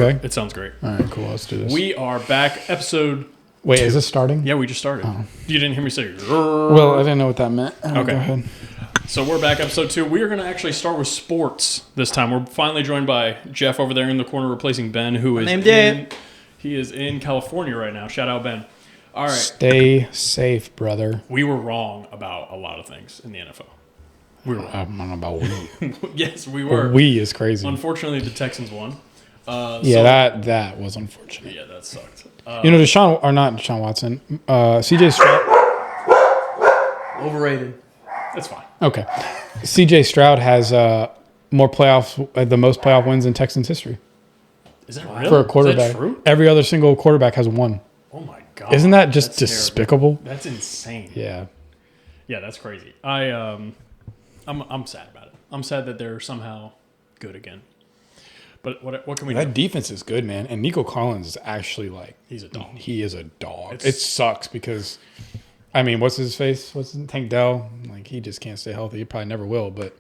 Okay. It sounds great. All right, cool. Let's do this. We are back. Episode. Wait, is this starting? Yeah, we just started. Oh. You didn't hear me say. Well, I didn't know what that meant. Okay. Go ahead. So we're back, episode 2. We are going to actually start with sports this time. We're finally joined by Jeff over there in the corner, replacing Ben, who is he is in California right now. Shout out, Ben. All right. Stay safe, brother. We were wrong about a lot of things in the NFL. We were wrong. I don't know about we. Yes, we were. We is crazy. Unfortunately, the Texans won. That was unfortunate. Yeah, that sucked. Not Deshaun Watson. CJ Stroud. Overrated. That's fine. Okay. CJ Stroud has the most playoff wins in Texans history. Is that real? For a quarterback. Is that true? Every other single quarterback has one. Oh my god. Isn't that just That's despicable? terrible. That's insane. Yeah. Yeah, that's crazy. I'm sad about it. I'm sad that they're somehow good again. But what can we do? That defense is good, man. And Nico Collins is actually He's a dog. He is a dog. It sucks because, what's his face? Tank Dell? Like, he just can't stay healthy. He probably never will, but.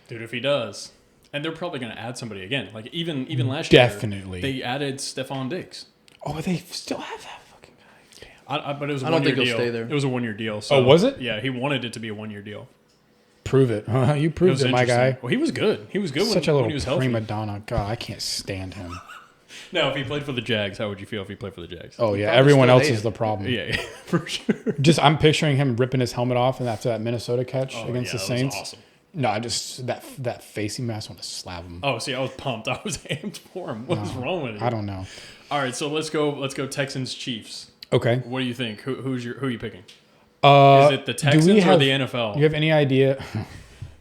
Dude, if he does. And they're probably going to add somebody again. Like, even last Definitely. year, they added Stephon Diggs. Oh, they still have that fucking guy. Damn. But it was a I don't one-year think deal. he'll stay there. It was a one-year deal. So, was it? Yeah, he wanted it to be a one-year deal. Prove it. You proved it, my guy. Well, he was good. He was good Such when a he was little healthy. prima donna. God, I can't stand him. Now, if he played for the Jags, how would you feel if he played for the Jags? Oh, yeah. Probably Everyone still else hate is him. the problem. Yeah, for sure. I'm picturing him ripping his helmet off and after that Minnesota catch against the that Saints. was awesome. No, I just that face he made, I just want to slap him. Oh, see, I was pumped. I was amped for him. What's wrong with it? I don't know. All right, so let's go Texans Chiefs. Okay. What do you think? Who are you picking? Is Is it the Texans or the NFL? Do you have any idea?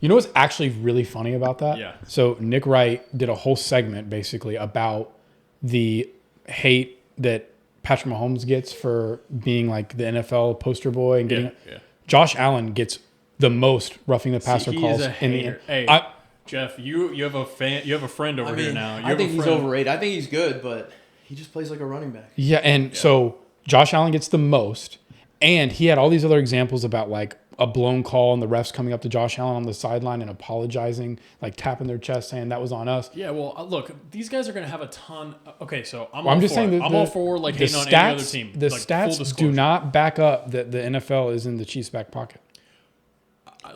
You know what's actually really funny about that? Yeah. So Nick Wright did a whole segment basically about the hate that Patrick Mahomes gets for being like the NFL poster boy and getting. Yeah. Josh Allen gets the most roughing the passer he calls is a hater. Hey, Jeff, you have a fan. You have a friend over here now. I think he's overrated. I think he's good, but he just plays like a running back. Yeah, so Josh Allen gets the most, and he had all these other examples about like a blown call and the refs coming up to Josh Allen on the sideline and apologizing, like tapping their chest saying that was on us. Yeah, well, look, these guys are going to have a ton. Okay, so I'm just saying I'm all for like hating on any other team. The like, stats do not back up that the NFL is in the Chiefs' back pocket.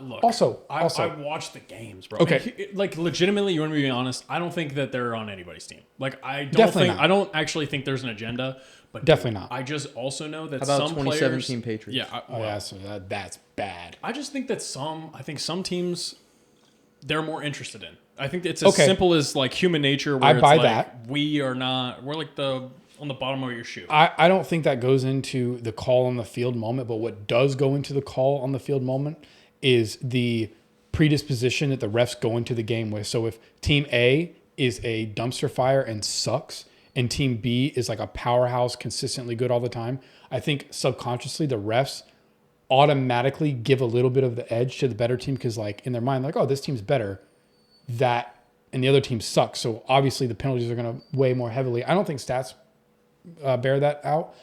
Look, Also, I watched the games, bro. Okay. Like legitimately, you want me to be honest? I don't think that they're on anybody's team. Like Definitely not. I don't actually think there's an agenda. But Definitely not. I just also know that How about some 2017 players, Patriots? Yeah, So that's bad. I just think that some teams they're more interested in. I think it's as simple as like human nature. Where I it's buy like, that. We're like on the bottom of your shoe. I don't think that goes into the call on the field moment, but what does go into the call on the field moment is the predisposition that the refs go into the game with. So if team A is a dumpster fire and sucks, and team B is like a powerhouse, consistently good all the time, I think subconsciously the refs automatically give a little bit of the edge to the better team because like in their mind, like, oh, this team's better, and the other team sucks. So obviously the penalties are going to weigh more heavily. I don't think stats bear that out.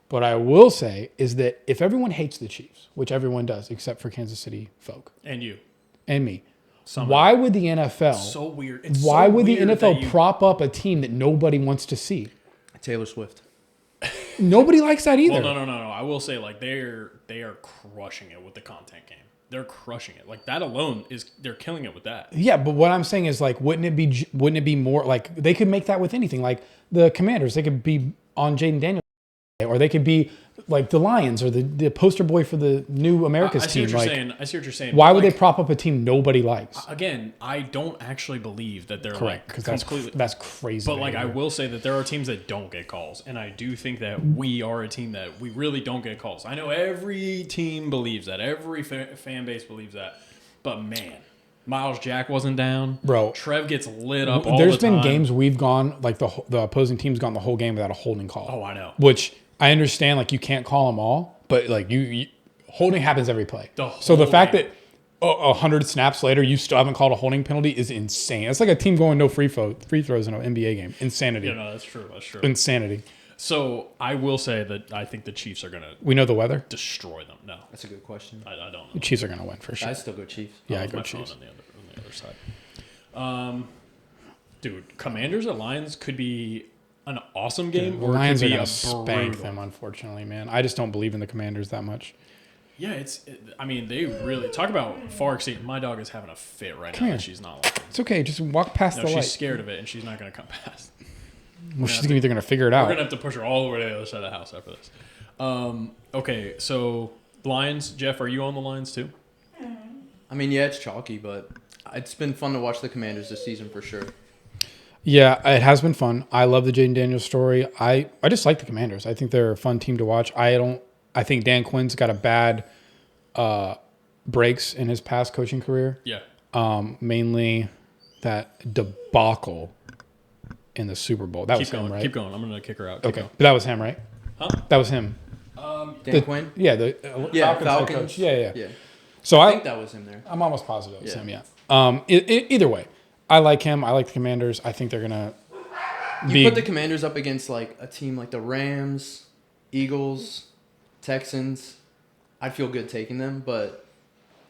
But I will say is that if everyone hates the Chiefs, which everyone does except for Kansas City folk and you and me, somehow. why would the NFL? So weird. Why would the NFL prop up a team that nobody wants to see? Taylor Swift. Nobody likes that either. Well, no. I will say like they are crushing it with the content game. They're crushing it. Like that alone they're killing it with that. Yeah, but what I'm saying is like, wouldn't it be more like they could make that with anything? Like the Commanders, they could be on Jaden Daniels. Or they could be like the Lions or the poster boy for the new America's team. I see what you're saying. Why would they prop up a team nobody likes? Again, I don't actually believe that they're correct because that's crazy. But like, I will say that there are teams that don't get calls, and I do think that we are a team that we really don't get calls. I know every team believes that, every fan base believes that, but man. Miles Jack wasn't down. Bro. Trev gets lit up all the time. There's been games we've gone, like the opposing team's gone the whole game without a holding call. Oh, I know. Which I understand, like you can't call them all, but like you holding happens every play. So the fact that 100 snaps later you still haven't called a holding penalty is insane. It's like a team going no free throws in an NBA game. Insanity. Yeah, no, that's true. Insanity. So I will say that I think the Chiefs are going to We know the weather? destroy them. No. That's a good question. I don't know. The Chiefs are going to win for sure. I still go Chiefs. Yeah, I go Chiefs. On the other side. Dude, Commanders at Lions could be an awesome game The or it Lions could are be going a to spank brutal. them, unfortunately, man. I just don't believe in the Commanders that much. Yeah, I mean, they really talk about far exceeding. My dog is having a fit right now. here. And she's not looking. It's okay. Just walk past No, the she's light. scared of it, and she's not going to come past. Well, she's either going to figure it We're out. going to have to push her all the way to the other side of the house after this. Okay, so Lions. Jeff, are you on the Lions too? I mean, yeah, it's chalky, but it's been fun to watch the Commanders this season for sure. Yeah, it has been fun. I love the Jaden Daniels story. I just like the Commanders. I think they're a fun team to watch. I think Dan Quinn's got a bad breaks in his past coaching career. Yeah. Mainly that debacle in the Super Bowl. That was Keep going. him, right? Keep going. I'm going to kick her out. Keep Okay, going. but that was him, right? Huh? That was him. Dan Quinn? Yeah, the Yeah, head Falcons. coach. Yeah. Yeah. So I think that was him there. I'm almost positive it's Yeah. him. Yeah. Either way, I like him. I like the Commanders. I think they're gonna You put the Commanders up against like a team like the Rams, Eagles, Texans. I'd feel good taking them, but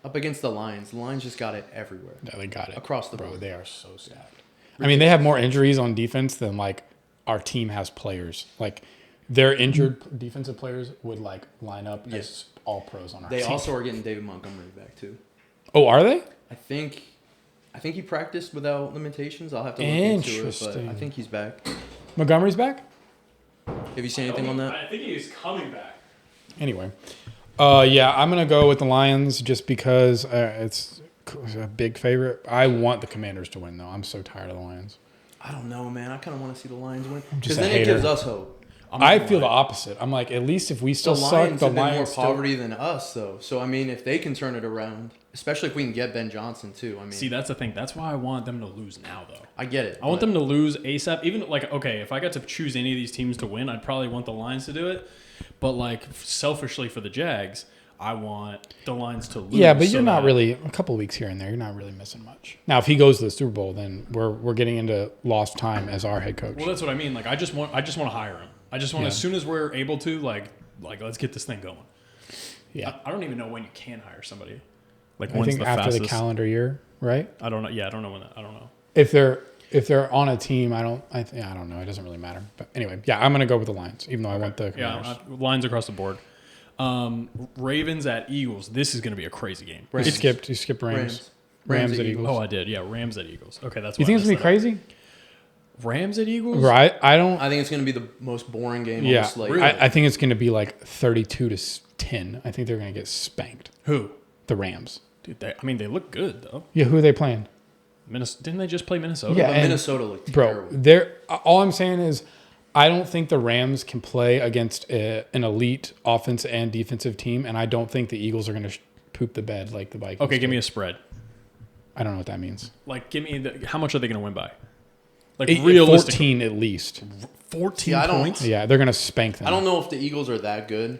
up against the Lions just got it everywhere. Yeah, they got it Across the bro. board. They are so stacked. I mean, they have more injuries on defense than like our team has players. Like their injured defensive players would like line up as all pros on our They team. also are getting David Montgomery back too. Oh, are they? I think he practiced without limitations. I'll have to look into it, but Interesting. I think he's back. Montgomery's back. Have you seen anything on that? I think he's coming back. Anyway, yeah, I'm gonna go with the Lions just because it's a big favorite. I want the Commanders to win though. I'm so tired of the Lions. I don't know, man. I kind of want to see the Lions win just because a then it hater. gives us hope. I feel the opposite. I'm like, at least if we still The suck, Lions the have been more Lions still. poverty than us, though. So I mean, if they can turn it around, especially if we can get Ben Johnson too. I mean, See, that's the thing. That's why I want them to lose now, though. I get it. I want them to lose ASAP. Even like, okay, if I got to choose any of these teams to win, I'd probably want the Lions to do it. But like, selfishly for the Jags, I want the Lions to lose. Yeah, but so you're not that- really a couple of weeks here and there. You're not really missing much. Now, if he goes to the Super Bowl, then we're getting into lost time as our head coach. Well, that's what I mean. Like, I just want to hire him. I just want Yeah. as soon as we're able to, like let's get this thing going. Yeah, I don't even know when you can hire somebody. Like, I when's think the after fastest? the calendar year, right? I don't know. Yeah, I don't know when that. I don't know. If they're on a team, I don't know. It doesn't really matter. But anyway, yeah, I'm gonna go with the Lions, even though I want the Commanders. Yeah, lines across the board. Ravens at Eagles. This is going to be a crazy game. Rams. You skipped Rams. Rams at Eagles. Oh, I did. Yeah, Rams at Eagles. Okay, that's. You why think I it's gonna be messed crazy? that up. Rams at Eagles? Right. I don't. I think it's going to be the most boring game. Yeah, Almost like, Really? I think it's gonna be like 32-10. I think they're gonna get spanked. Who? The Rams. Dude, they look good though. Yeah, who are they playing? Minnesota, didn't they just play Minnesota? Yeah, But and- Minnesota looked Bro, terrible. they're all I'm saying is I don't think the Rams can play against an elite offense and defensive team, and I don't think the Eagles are going to poop the bed like the Vikings. Okay, give me did. a spread. I don't know what that means. Like, give me how much are they going to win by? Like, 14 at least. 14 Yeah, I don't- points? Yeah, they're going to spank them. I don't know if the Eagles are that good.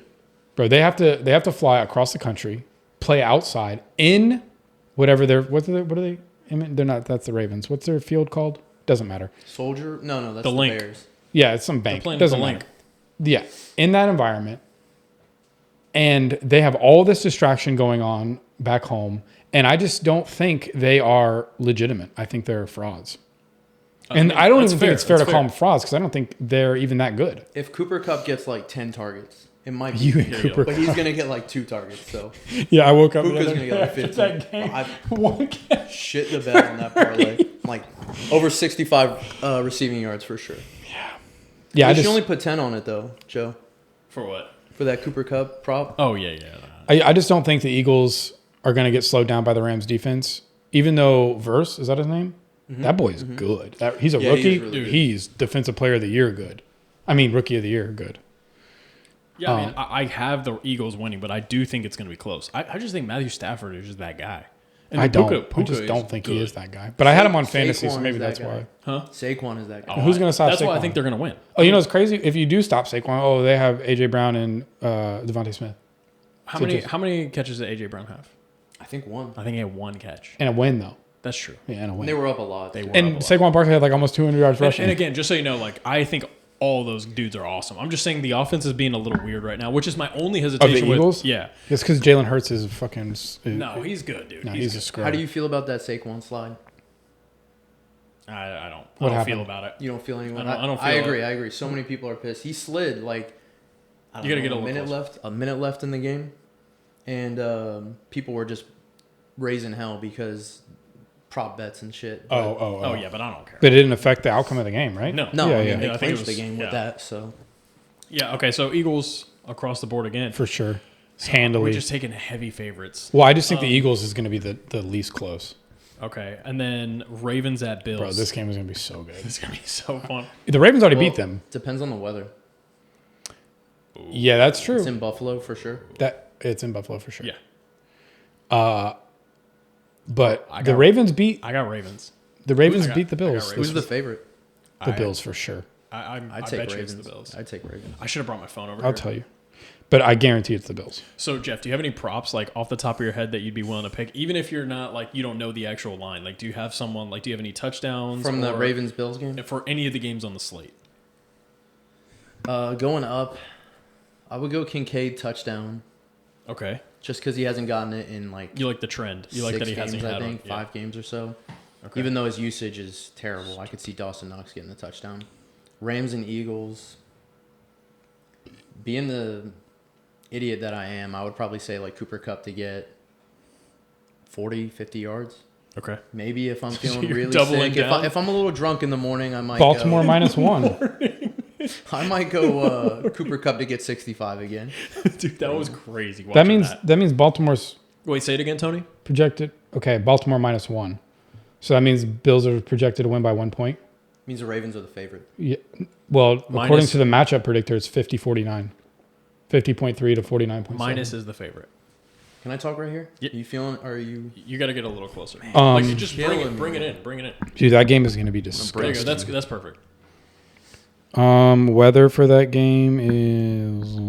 Bro, they have to fly across the country, play outside in whatever what are they? I mean, they're not. That's the Ravens. What's their field called? Doesn't matter. Soldier? No, that's The the Link. Bears. Yeah, it's some bank. playing at Doesn't the matter. Link. Yeah, in that environment, and they have all this distraction going on back home, and I just don't think they are legitimate. I think they're frauds, and I don't that's even think it's fair That's to call them frauds because I don't think they're even that good. If Cooper Kupp gets like 10 targets, it might be. You and Yeah, Cooper. But he's going to get like 2 targets, so Yeah, I woke up. Puka's the other gonna get like day 15. after that game. I- One catch. shit the bed on that parlay. Like over 65 receiving yards for sure. Yeah, I You just should only put 10 on it though, Joe, For what? for that Cooper Kupp prop. Oh, yeah. I just don't think the Eagles are going to get slowed down by the Rams defense. Even though Verse, is that his name? That boy is good. He's a Yeah, rookie. he's really good. He's defensive player of the year good. I mean, rookie of the year good. Yeah, I mean, I have the Eagles winning, but I do think it's going to be close. I just think Matthew Stafford is just that guy. And I don't. I Puka just is don't think he good. is that guy. But I had him on Saquon fantasy, so is maybe that that's guy. why. Huh? Saquon is that guy. Oh, Who's gonna stop That's why I Saquon? think they're going to win. Oh, you know what's crazy? If you do stop Saquon, oh, they have AJ Brown and Devontae Smith How So many just- how many catches did AJ Brown have? I think one. I think he had 1 catch. and a win though. That's true. Yeah, and a win. They were up a lot. They were. and up a lot. Saquon Barkley had like almost 200 yards rushing. And again, just so you know, like I think all those dudes are awesome. I'm just saying the offense is being a little weird right now, which is my only hesitation with Eagles? Yeah. It's because Jalen Hurts is fucking. No, he's good, dude. No, he's he's a good. scrub. How do you feel about that Saquon slide? I don't happened? feel about it. You don't feel anyone? I don't feel I agree. So many people are pissed. He slid like You gotta get a minute left in the game, and people were just raising hell because prop bets and shit. But, Oh yeah, but I don't care. But it didn't affect the outcome of the game, right? No. No, Yeah, I mean, yeah. they I think it clinched was- the game with yeah. that. So Yeah. Okay. So Eagles across the board again. For sure. So Handily. We're just taking heavy favorites. Well, I just think the Eagles is going to be the least close. Okay, and then Ravens at Bills. Bro, this game is going to be so good. This is gonna be so fun. The Ravens already Well, beat them. Depends on the weather. Yeah, that's true. It's in Buffalo for sure. It's in Buffalo for sure. Yeah. But I the got- Ravens beat I got Ravens. the Ravens I got- beat the I got Bills. Ravens. Who's the favorite? The I- Bills for sure. I I'd bet take you Ravens. it's the Bills. I'd take Ravens. I should have brought my phone over I'll here. tell you. But I guarantee it's the Bills. So Jeff, do you have any props like off the top of your head that you'd be willing to pick, even if you're not like you don't know the actual line? Like, do you have someone like do you have any touchdowns From the or- Ravens Bills game? for any of the games on the slate? Going up, I would go Kincaid touchdown Okay, just because he hasn't gotten it in like you like the trend. You like 6 that he games, hasn't I had think, a, yeah. 5 games or so. Okay. Even though his usage is terrible, I could see Dawson Knox getting the touchdown. Rams and Eagles. Being the idiot that I am, I would probably say like Cooper Kupp to get 40, 50 yards. Okay. Maybe if I'm feeling you're really doubling sick. down? If I'm a little drunk in the morning, I might Baltimore go, -1. I might go Cooper Kupp to get 65 again. Dude, that was crazy. That means Baltimore's Wait, say it again, Tony. projected. Okay, Baltimore -1. So that means Bills are projected to win by 1 point. Means the Ravens are the favorite. Yeah. Well, according Minus- to the matchup predictor, it's 50-49. 50.3 to 49.7. Minus is the favorite. Can I talk right here? Yeah. You feeling? Are you? You got to get a little closer. Um, like you just bring killing it me. in. Bring it in. Dude, that game is going to be There you disgusting. go. That's perfect. Weather for that game is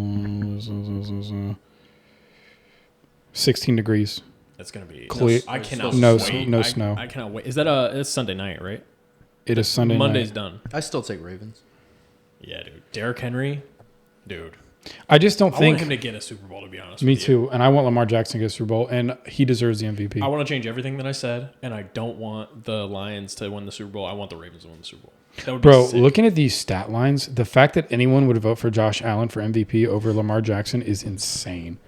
16 degrees. That's gonna be Clear- I cannot No wait. s- no snow. I cannot wait. Is that it's Sunday night, right? It is Sunday Monday's night. done. I still take Ravens. Yeah, dude. Derrick Henry, dude. I just don't I think. want him to get a Super Bowl. To be honest, Me with you. too. And I want Lamar Jackson to get a Super Bowl, and he deserves the MVP. I want to change everything that I said, and I don't want the Lions to win the Super Bowl. I want the Ravens to win the Super Bowl. That would Bro, be sick. looking at these stat lines, the fact that anyone would vote for Josh Allen for MVP over Lamar Jackson is insane.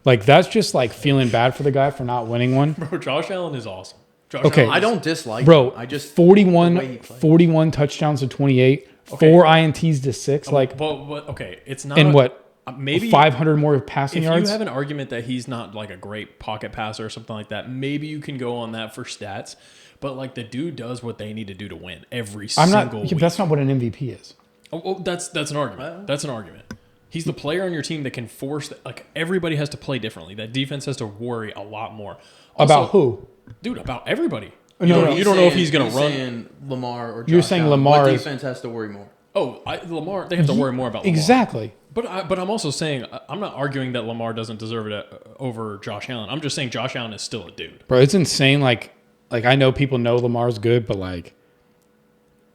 Like, that's just like feeling bad for the guy for not winning one. Bro, Josh Allen is awesome. Josh Okay. Allen I is- don't dislike Bro, him. I just 41, the way he plays. 41 touchdowns to 28, Okay. 4 INTs to 6, like, but okay, it's not. and what? Maybe 500 more passing if yards? you have an argument that he's not like a great pocket passer or something like that, maybe you can go on that for stats. But like the dude does what they need to do to win every I'm not. single yeah, week. that's not what an MVP is. Oh, that's an argument. That's an argument. He's the player on your team that can force like everybody has to play differently. That defense has to worry a lot more. Also, About who? dude? About everybody. No, You don't, no. you don't know if he's going to run. Saying Lamar or Josh You're saying Allen. Lamar What is- defense has to worry more? Lamar. They have to worry more about Lamar. Exactly. But I'm also saying I'm not arguing that Lamar doesn't deserve it over Josh Allen. I'm just saying Josh Allen is still a dude. Bro, it's insane. Like I know people know Lamar's good, but like,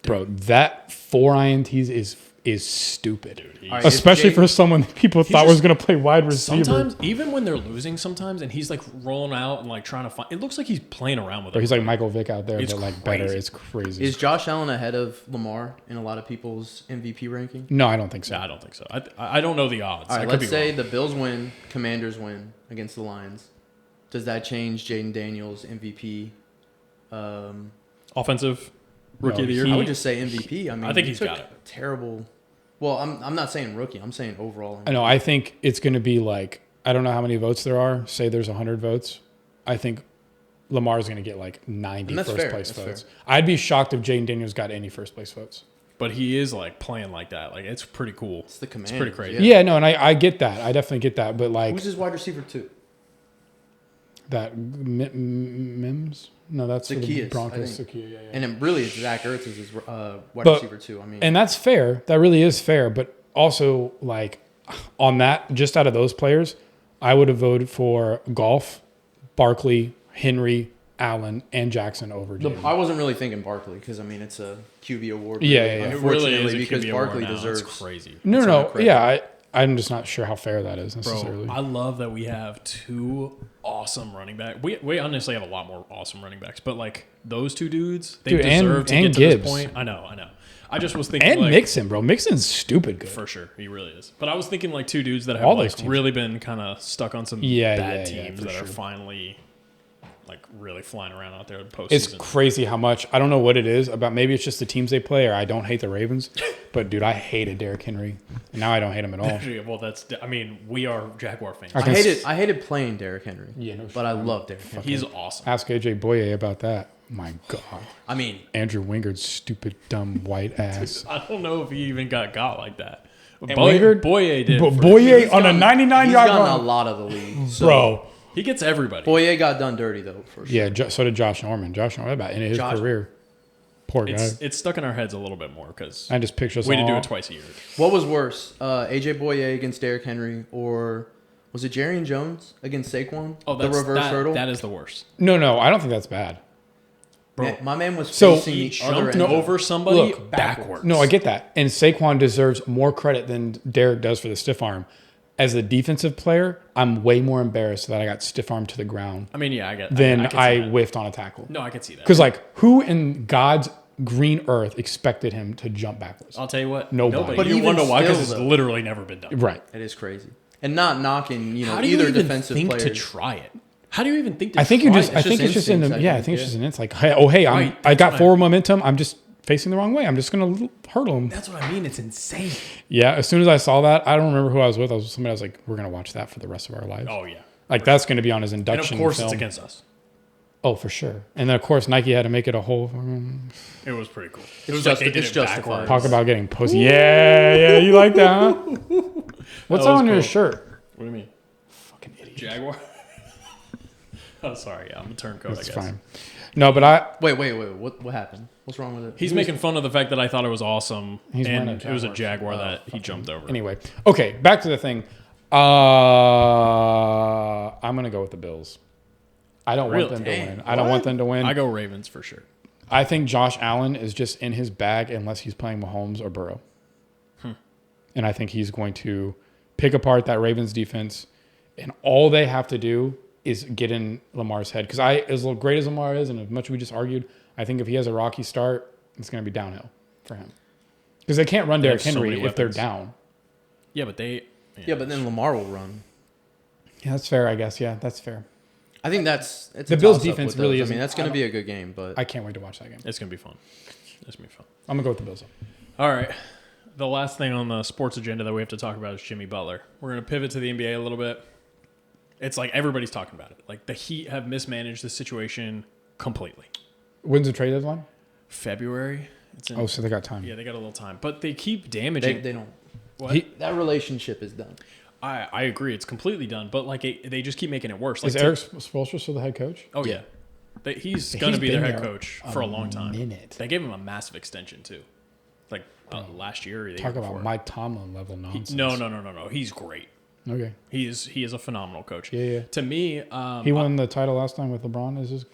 bro, that 4 INTs is stupid. Dude, All right, Especially if for someone that people thought just- was going to play wide receiver. Sometimes, even when they're losing, sometimes, and he's like rolling out and like trying to find. It looks like he's playing around with Bro, it. he's like Michael Vick out there, It's but like better. crazy. It's crazy. Is Josh Allen ahead of Lamar in a lot of people's MVP ranking? No, I don't think so. No, I don't think so. I don't know the odds. All I right, could let's be say wrong. the Bills win, Commanders win against the Lions. Does that change Jaden Daniels MVP? Offensive rookie No, of the year. he- I would just say MVP. I mean, I think he he's took got it. Terrible. Well, I'm not saying rookie. I'm saying overall. I know. I think it's going to be like, I don't know how many votes there are. Say there's 100 votes. I think Lamar's going to get like 90 And that's first fair. place That's votes. fair. I'd be shocked if Jaden Daniels got any first place votes. But he is like playing like that. Like it's pretty cool. It's the Commanders. It's pretty crazy. Yeah, no, and I get that. I definitely get that. But like Who's his wide receiver too? that Mims? No, that's for the Zacchaeus, I Broncos. think. Zacchaeus, yeah. And it really, Zach Ertz is his wide But- receiver too. I mean, And that's fair. That really is fair. But also, like, on that, just out of those players, I would have voted for Golf, Barkley, Henry, Allen, and Jackson over Jaden. I wasn't really thinking Barkley because I mean it's a QB award. Yeah, really, yeah, yeah. It Unfortunately, really is a because QB award Barkley now. deserves. It's crazy. No, It's no, not no. a credit. Yeah, I'm just not sure how fair that is necessarily. Bro, I love that we have two awesome running backs. We honestly have a lot more awesome running backs, but like those two dudes, they deserve to get to Gibbs. this point. I know. I just was thinking And like, Mixon, bro. Mixon's stupid good. for sure, he really is. But I was thinking like two dudes that have All like those teams. really been kind of stuck on some bad teams for that sure. are finally like really flying around out there in postseason. It's crazy how much. I don't know what it is about. Maybe it's just the teams they play, or I don't hate the Ravens. But dude, I hated Derrick Henry, and now I don't hate him at all. Well, we are Jaguar fans. I hated playing Derrick Henry. Yeah, no shit. But I love Derrick Henry. He's awesome. Ask AJ Boye about that. My God, I mean, Andrew Wingard's stupid, dumb, white ass. I don't know if he even got like that. Wingard? Boye did. Boye on a 99 he's yard gotten run. a lot of the league. So Bro. He gets everybody. Boye got done dirty though, for sure. Yeah, so did Josh Norman. Josh Norman about ended his career. Poor guy. It's stuck in our heads a little bit more because I just picture us we had to do all- it twice a year. What was worse, AJ Boye against Derrick Henry, or was it Jerry Jones against Saquon? Oh, the reverse hurdle. That is the worst. No, I don't think that's bad. Bro, my man was So facing He the other jumped end. over somebody Look, backwards. No, I get that. And Saquon deserves more credit than Derek does for the stiff arm. As a defensive player, I'm way more embarrassed that I got stiff armed to the ground I mean, yeah, I get. than can see I that. whiffed on a tackle. No, I can see that. Because like, who in God's green earth expected him to jump backwards? I'll tell you what. Nobody. But You even wonder why? Because still, it's though. literally never been done. Right. It is crazy, and not knocking How do you either even defensive think players. to try it? How do you even think to? I think you try just. it? I think it's just in the. instincts, Yeah, I I think it's think, just in. It's like, hey, Right, I that's got what forward momentum. I'm just facing the wrong way. I'm just gonna hurdle him. That's what I mean. It's insane. Yeah. As soon as I saw that, I don't remember who I was with. I was with somebody. I was like, we're gonna watch that for the rest of our lives. Oh yeah. Like that's gonna be on his And induction. of course, film. it's against us. Oh, for sure. And then of course Nike had to make it a whole. It was pretty cool. It It's was just- like they did it's it justified. backwards. Talk about getting pussy. Yeah, you like that, huh? What's That was on your cool. shirt? What do you mean? Fucking idiot. Jaguar. Oh, sorry. Yeah, I'm a turncoat. That's I guess. fine. No, but I. Wait. What happened? What's wrong with it? He's making fun of the fact that I thought it was awesome, He's and wearing a it was a Jaguar Jaguar that he jumped over. Anyway, okay, back to the thing. I'm gonna go with the Bills. I don't want Really? them to Dang. win. I don't want them to win. I go Ravens for sure. I think Josh Allen is just in his bag unless he's playing Mahomes or Burrow. And I think he's going to pick apart that Ravens defense. And all they have to do is get in Lamar's head. Because as great as Lamar is, and as much we just argued, I think if he has a rocky start, it's going to be downhill for him. Because they can't run They Derrick have so Henry many if they're weapons. down. Yeah, but they. Yeah, but then Lamar will run. Yeah, that's fair, I guess. Yeah, that's fair. I think it's The a Bills' toss-up defense with really those. I isn't- mean, that's I going to don't- be a good game, but I can't wait to watch that game. It's gonna be fun. It's gonna be fun. I'm going to go with the Bills. All right. The last thing on the sports agenda that we have to talk about is Jimmy Butler. We're going to pivot to the NBA a little bit. It's like everybody's talking about it. Like the Heat have mismanaged the situation completely. When's the trade deadline? February. It's in, Oh, so they got time. yeah, they got a little time, but they keep damaging. they don't. What? That relationship is done. I agree. It's completely done, but like they just keep making it worse. Like Is Eric Spoelstra still the head coach? Oh yeah, he's going to He's be their been head there coach for a long time. minute. They gave him a massive extension too, like last year. Or the Talk year about before. Mike Tomlin level nonsense. No. He's great. Okay. He is a phenomenal coach. Yeah. To me, He won the title last time with LeBron as his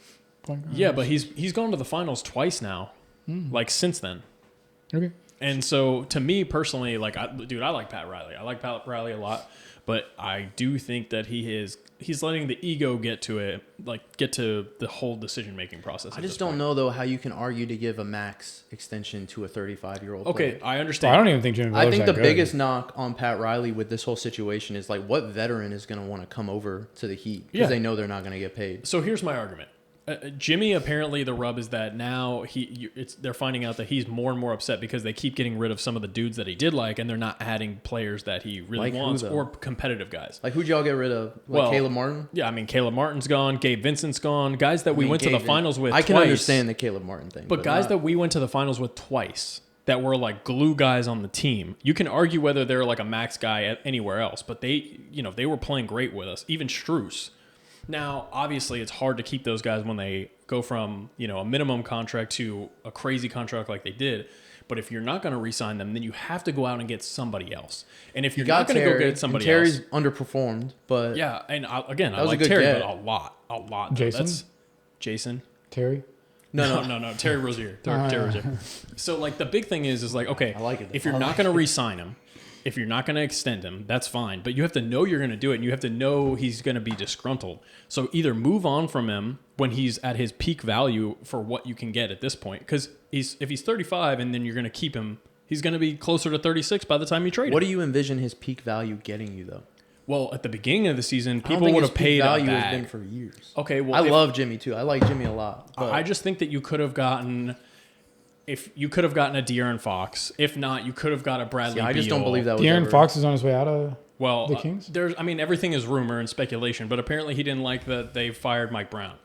point guard. yeah, but he's gone to the finals twice now, like since then. Okay. And so, to me personally, like, I like Pat Riley. I like Pat Riley a lot, but I do think that he's letting the ego get to the whole decision making process. I just don't know though how you can argue to give a max extension to a 35-year-old. Okay, player. I So understand. I don't even think Jimmy Butler's I think that the good. biggest knock on Pat Riley with this whole situation is like, what veteran is going to want to come over to the Heat because Yeah. they know they're not going to get paid. So here's my argument. Jimmy, apparently the rub is that now they're finding out that he's more and more upset because they keep getting rid of some of the dudes that he did like, and they're not adding players that he really Like who, wants though? or competitive guys. Like, who'd y'all get rid of? Like Well, Caleb Martin? Yeah, I mean, Caleb Martin's gone. Gabe Vincent's gone. Guys that we I mean, went to the Gabe- finals with I can twice. understand the Caleb Martin thing. But guys not- that we went to the finals with twice that were like glue guys on the team, you can argue whether they're like a max guy anywhere else, but they were playing great with us. Even Strus. Now, obviously, it's hard to keep those guys when they go from a minimum contract to a crazy contract like they did. But if you're not going to re-sign them, then you have to go out and get somebody else. And if you're not going to go get somebody Terry's else, underperformed, but yeah. And I was like a good Terry, get. but a lot. though. Jason? That's Jason. Terry. No. Terry Rozier. Terry Rozier. So like the big thing is like, okay, I like it, though. if you're I not like going to it. re-sign him, if you're not going to extend him, that's fine. But you have to know you're going to do it, and you have to know he's going to be disgruntled. So either move on from him when he's at his peak value for what you can get at this point. Because if he's 35 and then you're going to keep him, he's going to be closer to 36 by the time you trade him. What do you envision his peak value getting you, though? Well, at the beginning of the season, people would have paid value a bag. has been for years. Okay, well, I love Jimmy too. I like Jimmy a lot. But I just think that you could have gotten, if you could have gotten a De'Aaron Fox. If not, you could have got a Bradley. I just don't Beal. believe that was De'Aaron Fox is on his way out of the Kings. Everything is rumor and speculation, but apparently he didn't like that they fired Mike Brown.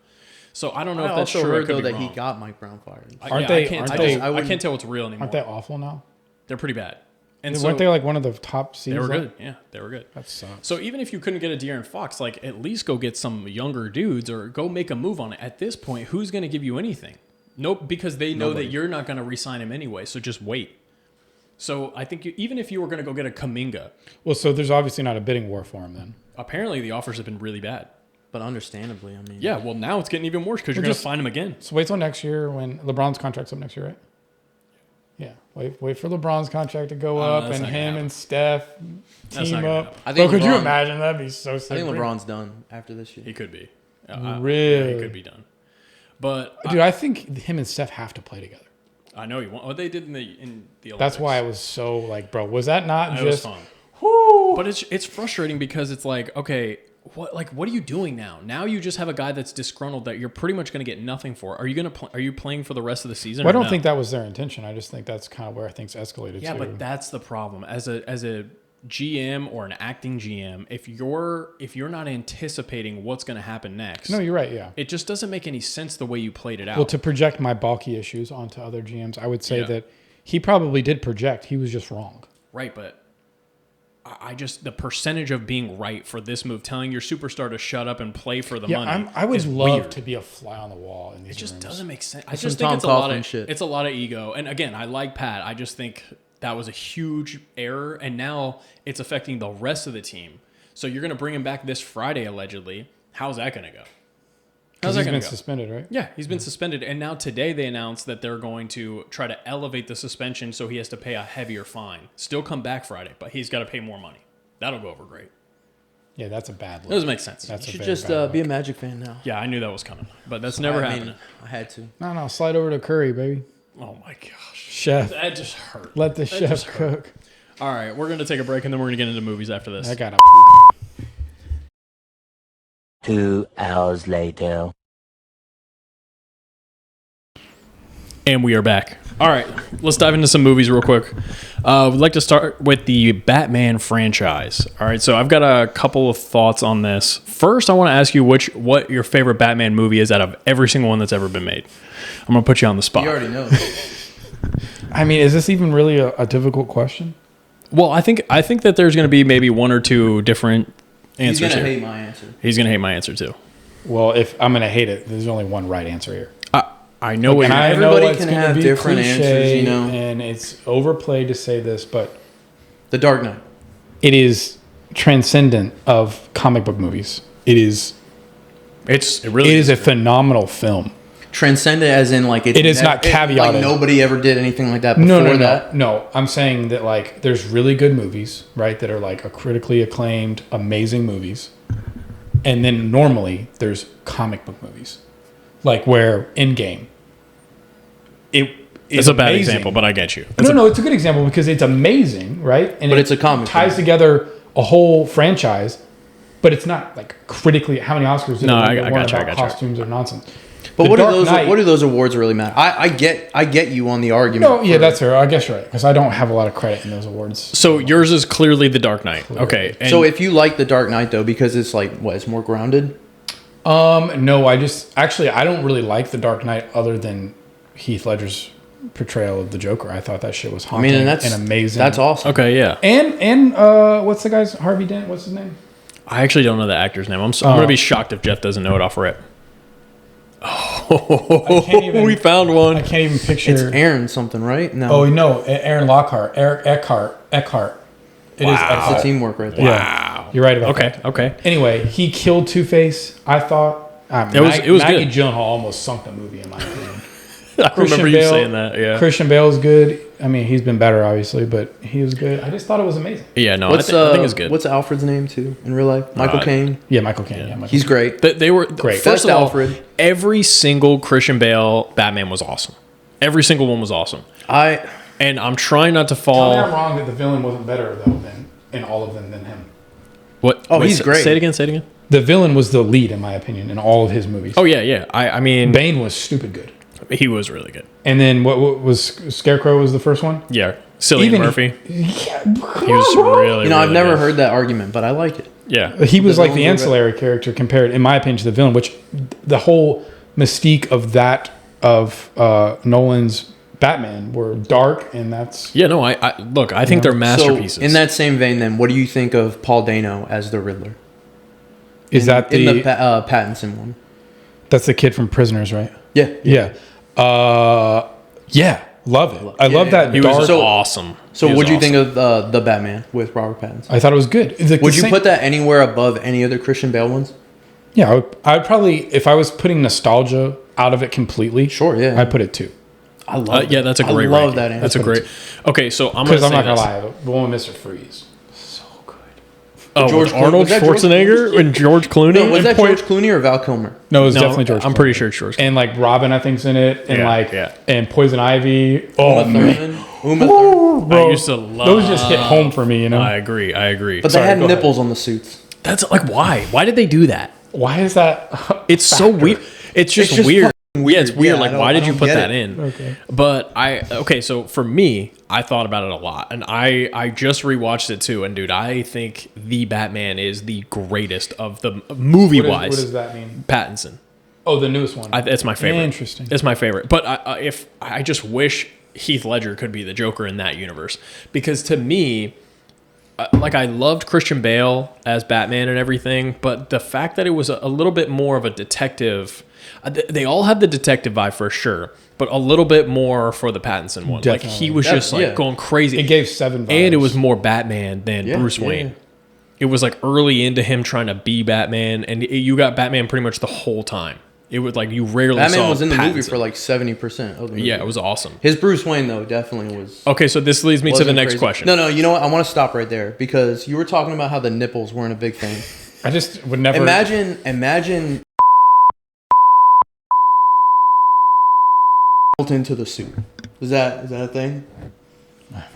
So I don't know I if that's also true. heard It could though be that wrong. he got Mike Brown fired. I can't tell what's real anymore. Aren't they awful now? They're pretty bad. And Weren't they like one of the top seeds? They were good. Yeah, they were good. That sucks. So even if you couldn't get a De'Aaron Fox, like at least go get some younger dudes or go make a move on it. At this point, who's going to give you anything? Nope, because they know that you're not going to re-sign him anyway. So just wait. So I think even if you were going to go get a Kuminga, well, so there's obviously not a bidding war for him then. Apparently the offers have been really bad. But understandably, I mean, Yeah, well now it's getting even worse because you're going to find him again. So wait till next year when LeBron's contract's up next year, right? Yeah, wait for LeBron's contract to go up and him and Steph team up. I think could you imagine? That'd be so sick. I think LeBron's done after this year. He could be. Really? Yeah, he could be done. But dude, I think him and Steph have to play together. I know you want what they did in the Olympics. That's why I was so like, bro, was that not It just was fun. Whoo! But it's frustrating because it's like, okay, what are you doing now? Now you just have a guy that's disgruntled that you're pretty much going to get nothing for. Are you playing for the rest of the season? Well, I don't think that was their intention. I just think that's kind of where things escalated. Yeah, to. but that's the problem. As a GM or an acting GM, if you're not anticipating what's going to happen next, no, you're right. Yeah, it just doesn't make any sense the way you played it out. well, to project my bulky issues onto other GMs, I would say that he probably did project. He was just wrong. Right, but I just the percentage of being right for this move, telling your superstar to shut up and play for the money. I would love weird. to be a fly on the wall in these It just rooms. doesn't make sense. I That's just some think it's Tom Coughlin shit. It's a lot of ego. And again, I like Pat. I just think that was a huge error, and now it's affecting the rest of the team. So you're going to bring him back this Friday, allegedly. How's that going to go? Because he's been suspended, right? Yeah, he's been suspended. And now today they announced that they're going to try to elevate the suspension so he has to pay a heavier fine. Still come back Friday, but he's got to pay more money. That'll go over great. Yeah, that's a bad look. That doesn't make sense. That's You a should very just bad be a look. Magic fan now. Yeah, I knew that was coming, but that's never happening. I had to. No, slide over to Curry, baby. Oh my gosh. Chef. That just hurt. Let the That chef just hurt. cook. All right, we're going to take a break and then we're going to get into movies after this. I got a 2 hours later. And we are back. All right, let's dive into some movies real quick. We'd like to start with the Batman franchise. All right, so I've got a couple of thoughts on this. First, I want to ask you what your favorite Batman movie is out of every single one that's ever been made. I'm going to put you on the spot. You already know. I mean, is this even really a difficult question? Well, I think that there's going to be maybe one or two different answers He's going to here. hate my answer. He's going to hate my answer too. Well, if I'm going to hate it, there's only one right answer here. I know what And you're I know Everybody it's can gonna have be different cliche, answers, you know. And it's overplayed to say this, but The Dark Knight. it is transcendent of comic book movies. It is it really a phenomenal film. Transcendent as in like It is not caveated. Like nobody ever did anything like that before that. No. I'm saying that like there's really good movies, right? That are like a critically acclaimed, amazing movies. And then normally there's comic book movies. Like where Endgame. It's It's a bad example, but I get you. It's a good example because it's amazing, right? And But it's a comic ties film. together a whole franchise, but it's not like critically. How many Oscars? No, I it win got you, about I got you. Costumes or nonsense. But The what Dark do those Knight- what do those awards really matter? I get you on the argument. No, yeah, that's fair. I guess you're right because I don't have a lot of credit in those awards. So yours is clearly The Dark Knight. Okay. And So if you like The Dark Knight though, because it's like it's more grounded. No, I don't really like The Dark Knight other than Heath Ledger's portrayal of the Joker. I thought that shit was haunting and that's amazing. That's awesome. Okay, yeah. And what's the guy's Harvey Dent? What's his name? I actually don't know the actor's name. I'm going to be shocked if Jeff doesn't know it off rip. Oh, can't even- we found one. I can't even picture. It's Aaron something, right? No, Oh no, Aaron Lockhart, Eric Eckhart. It is it's Eckhart. the teamwork right there. Yeah, you're right about that. Okay. Anyway, he killed Two-Face. I thought It was good. Maggie Gyllenhaal almost sunk the movie in my opinion. I remember you saying that. Yeah. Christian Bale's good. I mean, he's been better, obviously, but he was good. I just thought it was amazing. Yeah, no, I think it's good. What's Alfred's name too in real life? Michael Caine. Yeah, Michael Caine. Yeah, Michael He's great. They were Great. First of all, Alfred. every single Christian Bale Batman was awesome. Every single one was awesome. And I'm trying not to fall. Tell me I'm wrong that the villain wasn't better though than in all of them than him. What? Oh, he's great. Say it again. The villain was the lead, in my opinion, in all of his movies. Oh yeah. I mean, Bane was stupid good. he was really good. And then what was Scarecrow was the first one? Yeah, Cillian Murphy. Yeah, He was really. You know, I've really never good. heard that argument, but I like it. Yeah, he was like the villains were ancillary character compared, in my opinion, to the villain. Which the whole mystique of that of Nolan's Batman were dark, and that's yeah. No, I look. I think they're masterpieces. So, in that same vein, then, what do you think of Paul Dano as the Riddler? is that in the the Pattinson one? that's the kid from Prisoners, right? Yeah. Yeah. Yeah. Love it. I love that. he dark, was awesome. So, He was what do you awesome. think of the Batman with Robert Pattinson? I thought it was good. It's like Would the you same- put that anywhere above any other Christian Bale ones? Yeah, I would probably, if I was putting nostalgia out of it completely. Sure, yeah. I'd put it 2. I love. Yeah, that's a great. I love ranking. that answer. That's a great. Okay, so I'm Because gonna I'm say not this. gonna lie, the one with Mr. Freeze, so good. Oh, George with Clooney- Arnold was that George Schwarzenegger Clooney? and George Clooney. No, was and that Point- George Clooney or Val Kilmer? No, it was No, definitely George. I'm Clooney. pretty sure it's George. And like Robin, I think's in it, and Yeah. and Poison Ivy. Oh Uma man, Thurman? Uma Thurman. bro, I used to love. those just hit home for me. You know, I agree. But Sorry, they had go ahead. nipples on the suits. That's like why? Why did they do that? why is that? It's so weird. It's just weird. fucking Yeah, it's weird. Yeah, like, I why don't- did you I don't put get that it. in? Okay. But so for me, I thought about it a lot, and I just rewatched it too. And dude, I think the Batman is the greatest of the movie wise. What does that mean? Pattinson. Oh, the newest one. It's my favorite. Interesting. It's my favorite. But if I just wish Heath Ledger could be the Joker in that universe, because to me, like I loved Christian Bale as Batman and everything, but the fact that it was a little bit more of a detective, they all have the detective vibe for sure, but a little bit more for the Pattinson one. Like he Definitely. was just like Yeah. going crazy. It gave 7 vibes. And it was more Batman than Yeah, Bruce yeah. Wayne. It was like early into him trying to be Batman, and you got Batman pretty much the whole time. It was like you rarely saw Batman was in the movie Pattinson. for like 70% of the movie. Yeah, it was awesome. His Bruce Wayne though definitely was. Okay, so this leads me to the wasn't next crazy. question. No, you know what? I want to stop right there because you were talking about how the nipples weren't a big thing. I just would never Imagine built into the suit. Is that a thing?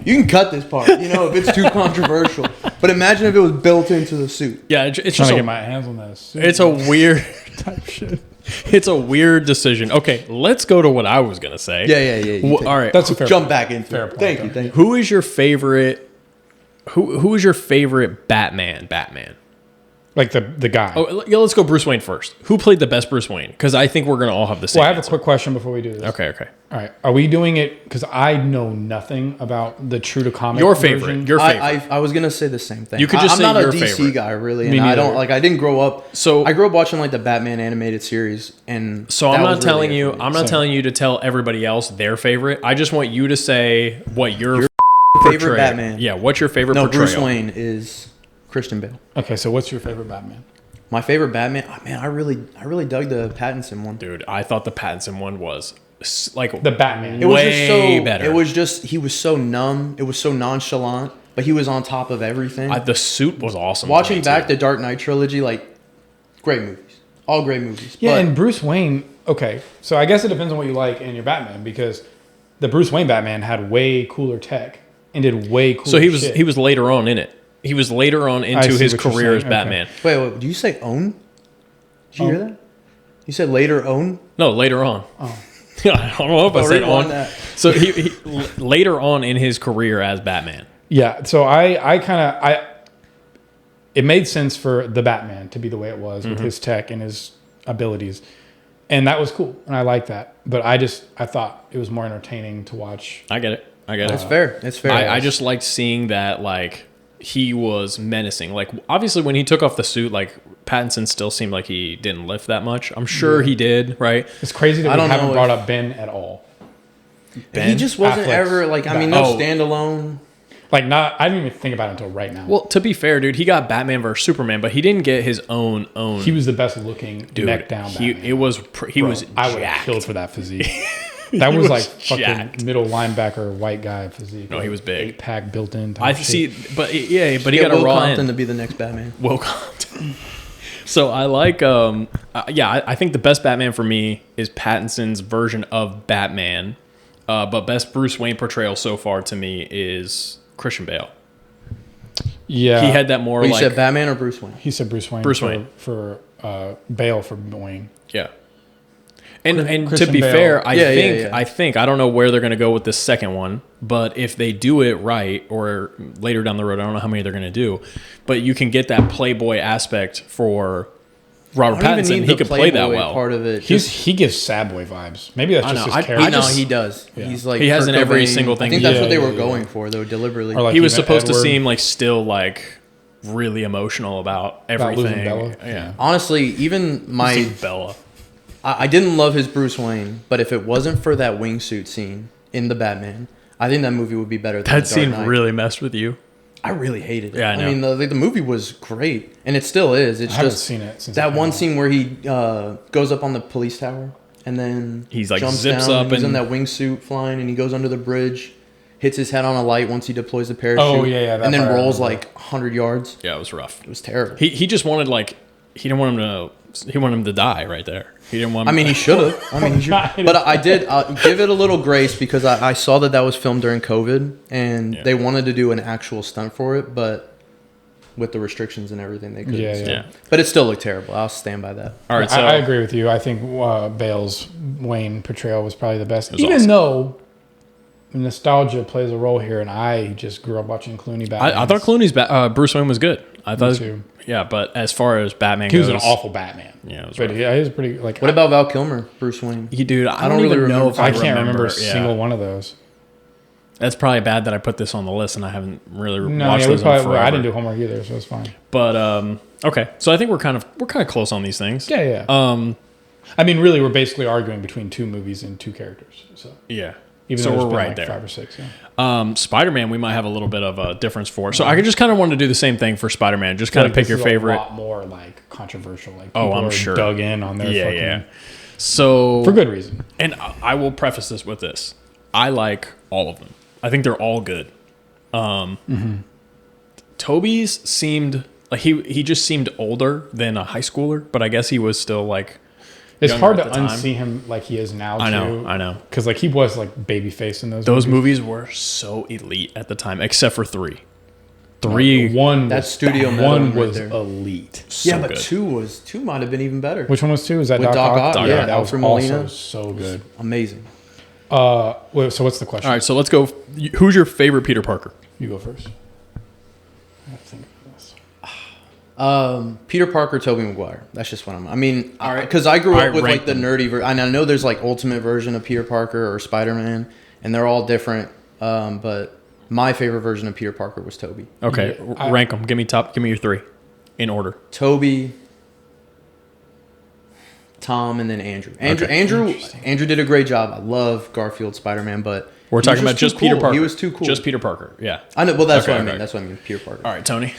You can cut this part, you know, if it's too controversial. But imagine if it was built into the suit. Yeah, it's trying just to a, get my hands on that. Suit. it's a weird type shit. it's a weird decision. Okay, let's go to what I was gonna say. Yeah. you take All right. That's a fair Jump point. back into Fair it. point, Thank though. you. Thank you. Who is your favorite? Who is your favorite Batman? Like the guy. Oh, yeah. Let's go Bruce Wayne first. Who played the best Bruce Wayne? Because I think we're gonna all have the same. Well, I have a answer. quick question before we do this. Okay. All right. Are we doing it? Because I know nothing about the true to comic. Your favorite. version. Your favorite. I was gonna say the same thing. You could just I'm say not your a DC favorite. guy really, Me and I don't neither. like. I didn't grow up. So- I grew up watching like the Batman animated series, and So that I'm was not telling really it you. for me. I'm not Same. telling you to tell everybody else their favorite. I just want you to say what your favorite portrayal- Batman. Yeah, what's your favorite No, portrayal? Bruce Wayne is Christian Bale. Okay, so what's your favorite Batman? My favorite Batman. Oh, man, I really dug the Pattinson one. Dude, I thought the Pattinson one was like The Batman. It was way just so better. It was just he was so numb. It was so nonchalant, but he was on top of everything. the suit was awesome. to Watching me, back too. the Dark Knight trilogy, like great movies, all great movies. Yeah, but and Bruce Wayne. Okay, so I guess it depends on what you like in your Batman because the Bruce Wayne Batman had way cooler tech and did way cooler. So shit. he was later on in it. He was later on I into see his what you're career as saying. Batman. wait, do you say own? Did you hear that? You said later own. No, later on. Oh. I don't know if I said rewind on. that. So he later on in his career as Batman. Yeah, so I kind of it made sense for the Batman to be the way it was with his tech and his abilities, and that was cool, and I like that. But I thought it was more entertaining to watch. I get it. That's fair. It's fair. I just liked seeing that like he was menacing. Like obviously when he took off the suit, like Pattinson still seemed like he didn't lift that much. I'm sure he did, right? It's crazy that I we don't haven't know brought if- up Ben at all. he just wasn't Affleck's ever like. I mean, no Batman. standalone. Like not, I didn't even think about it until right now. Well, to be fair, dude, he got Batman versus Superman, but he didn't get his own. He was the best looking Dude, neck down. He Batman. was Bro, was. I would have jacked. killed for that physique. That was like jacked. fucking middle linebacker, white guy physique. No, he was big. 8-pack built in. I see, but he got a Will raw Compton end. to be the next Batman. Will Compton. So I like, I think the best Batman for me is Pattinson's version of Batman. But best Bruce Wayne portrayal so far to me is Christian Bale. Yeah. He had that more Well, you like said Batman or Bruce Wayne? He said Bruce Wayne. Bruce Wayne. For Bale for Wayne. yeah. And to Christian be Bale. fair, Yeah. I think I don't know where they're going to go with this second one, but if they do it right or later down the road, I don't know how many they're going to do, but you can get that Playboy aspect for Robert I don't even Pattinson. need He the could play that Playboy well. part of it. He gives sad boy vibes. Maybe that's I just know. his I character. just- he does. Yeah. He's like He has Kurt in every Cobain. single thing I think he that's does. what they were Yeah. going for, though, deliberately. Or like He was even supposed to Edward. seem like still like really emotional about everything. losing Bella? Yeah. Honestly, even my Bella. I didn't love his Bruce Wayne, but if it wasn't for that wingsuit scene in the Batman, I think that movie would be better than That The Dark scene Knight. really messed with you. I really hated it. Yeah, I know. mean, the movie was great, and it still is. It's I haven't just seen it since it that came one out. scene where he goes up on the police tower and then He's like jumps zips down, up and he's in and- that wingsuit flying, and he goes under the bridge, hits his head on a light once he deploys the parachute. Oh, yeah, that and then part I rolls remember. like 100 yards. Yeah, it was rough. It was terrible. He just wanted he didn't want him to die right there. He didn't want him I mean, he should have. I mean, he should. But I did give it a little grace because I saw that was filmed during COVID, and Yeah. they wanted to do an actual stunt for it, but with the restrictions and everything, they couldn't. Yeah, so. Yeah. But it still looked terrible. I'll stand by that. All right, so I agree with you. I think Bale's Wayne portrayal was probably the best. was Even awesome. though nostalgia plays a role here, and I just grew up watching Clooney Batman. I thought Clooney's Bruce Wayne was good. I thought too. Yeah, but as far as Batman He goes, was an awful Batman. Yeah, it was but rough. yeah, he was pretty like. What about Val Kilmer, Bruce Wayne? Dude, I don't don't really even know remember. if I I can't remember a yeah. single one of those. That's probably bad that I put this on the list and I haven't really No, watched yeah, we those in probably, forever. I didn't do homework either, so it's fine. But okay, so I think we're kind of close on these things. Yeah. I mean, really, we're basically arguing between two movies and two characters. So Yeah. even So though we're there's been right like there. 5 or 6. Yeah. Spider-Man, we might have a little bit of a difference for. So I just kind of wanted to do the same thing for Spider-Man. Just kind of pick your favorite. A lot more like controversial. Like Oh, people I'm are sure. dug in on their Yeah, fucking yeah. So for good reason. And I will preface this with this: I like all of them. I think they're all good. Toby's seemed like he just seemed older than a high schooler, but I guess he was still like. It's younger hard at to the time. unsee him like he is now. I too. know. Because like he was like baby face in those. Those movies were so elite at the time, except for 3. 3 One That was studio bad. metal One right was there. elite. so yeah, but good. two might have been even better. Which one was 2? Is that With Doc Doc Ock? Ock, yeah, that was Alfred also Molina. so good. Amazing. Wait, so what's the question? All right, so let's go. Who's your favorite Peter Parker? You go first. I have to think of this. Peter Parker, Tobey Maguire. That's just what I mean, All right. because I grew All up right, with rank like the them. nerdy version. I know there's like ultimate version of Peter Parker or Spider-Man, and they're all different. But my favorite version of Peter Parker was Tobey. Okay, Yeah, rank them. Give me your 3 in order. Tobey, Tom, and then Andrew. Okay. Andrew did a great job. I love Garfield Spider-Man, but We're he talking was about too just Peter cool. Parker. He was too cool. Just Peter Parker. Yeah. I know. Well, that's Okay, what I okay. mean. That's what I mean. Peter Parker. All right, Tony.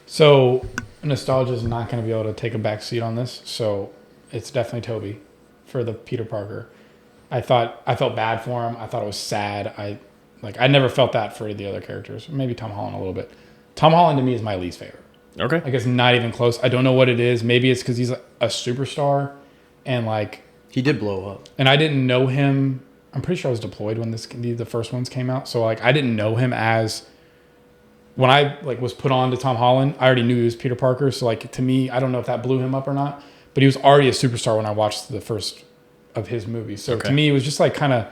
So nostalgia is not going to be able to take a back seat on this. So it's definitely Toby for the Peter Parker. I felt bad for him. I thought it was sad. I never felt that for the other characters. Maybe Tom Holland a little bit. Tom Holland to me is my least favorite. Okay. Like it's not even close. I don't know what it is. Maybe it's because he's a superstar, and like, He did blow up. and I didn't know him. I'm pretty sure I was deployed when the first ones came out. So like, I didn't know him as. When I like was put on to Tom Holland, I already knew he was Peter Parker. So like to me, I don't know if that blew him up or not, but he was already a superstar when I watched the first of his movies. So Okay. to me, it was just like kind of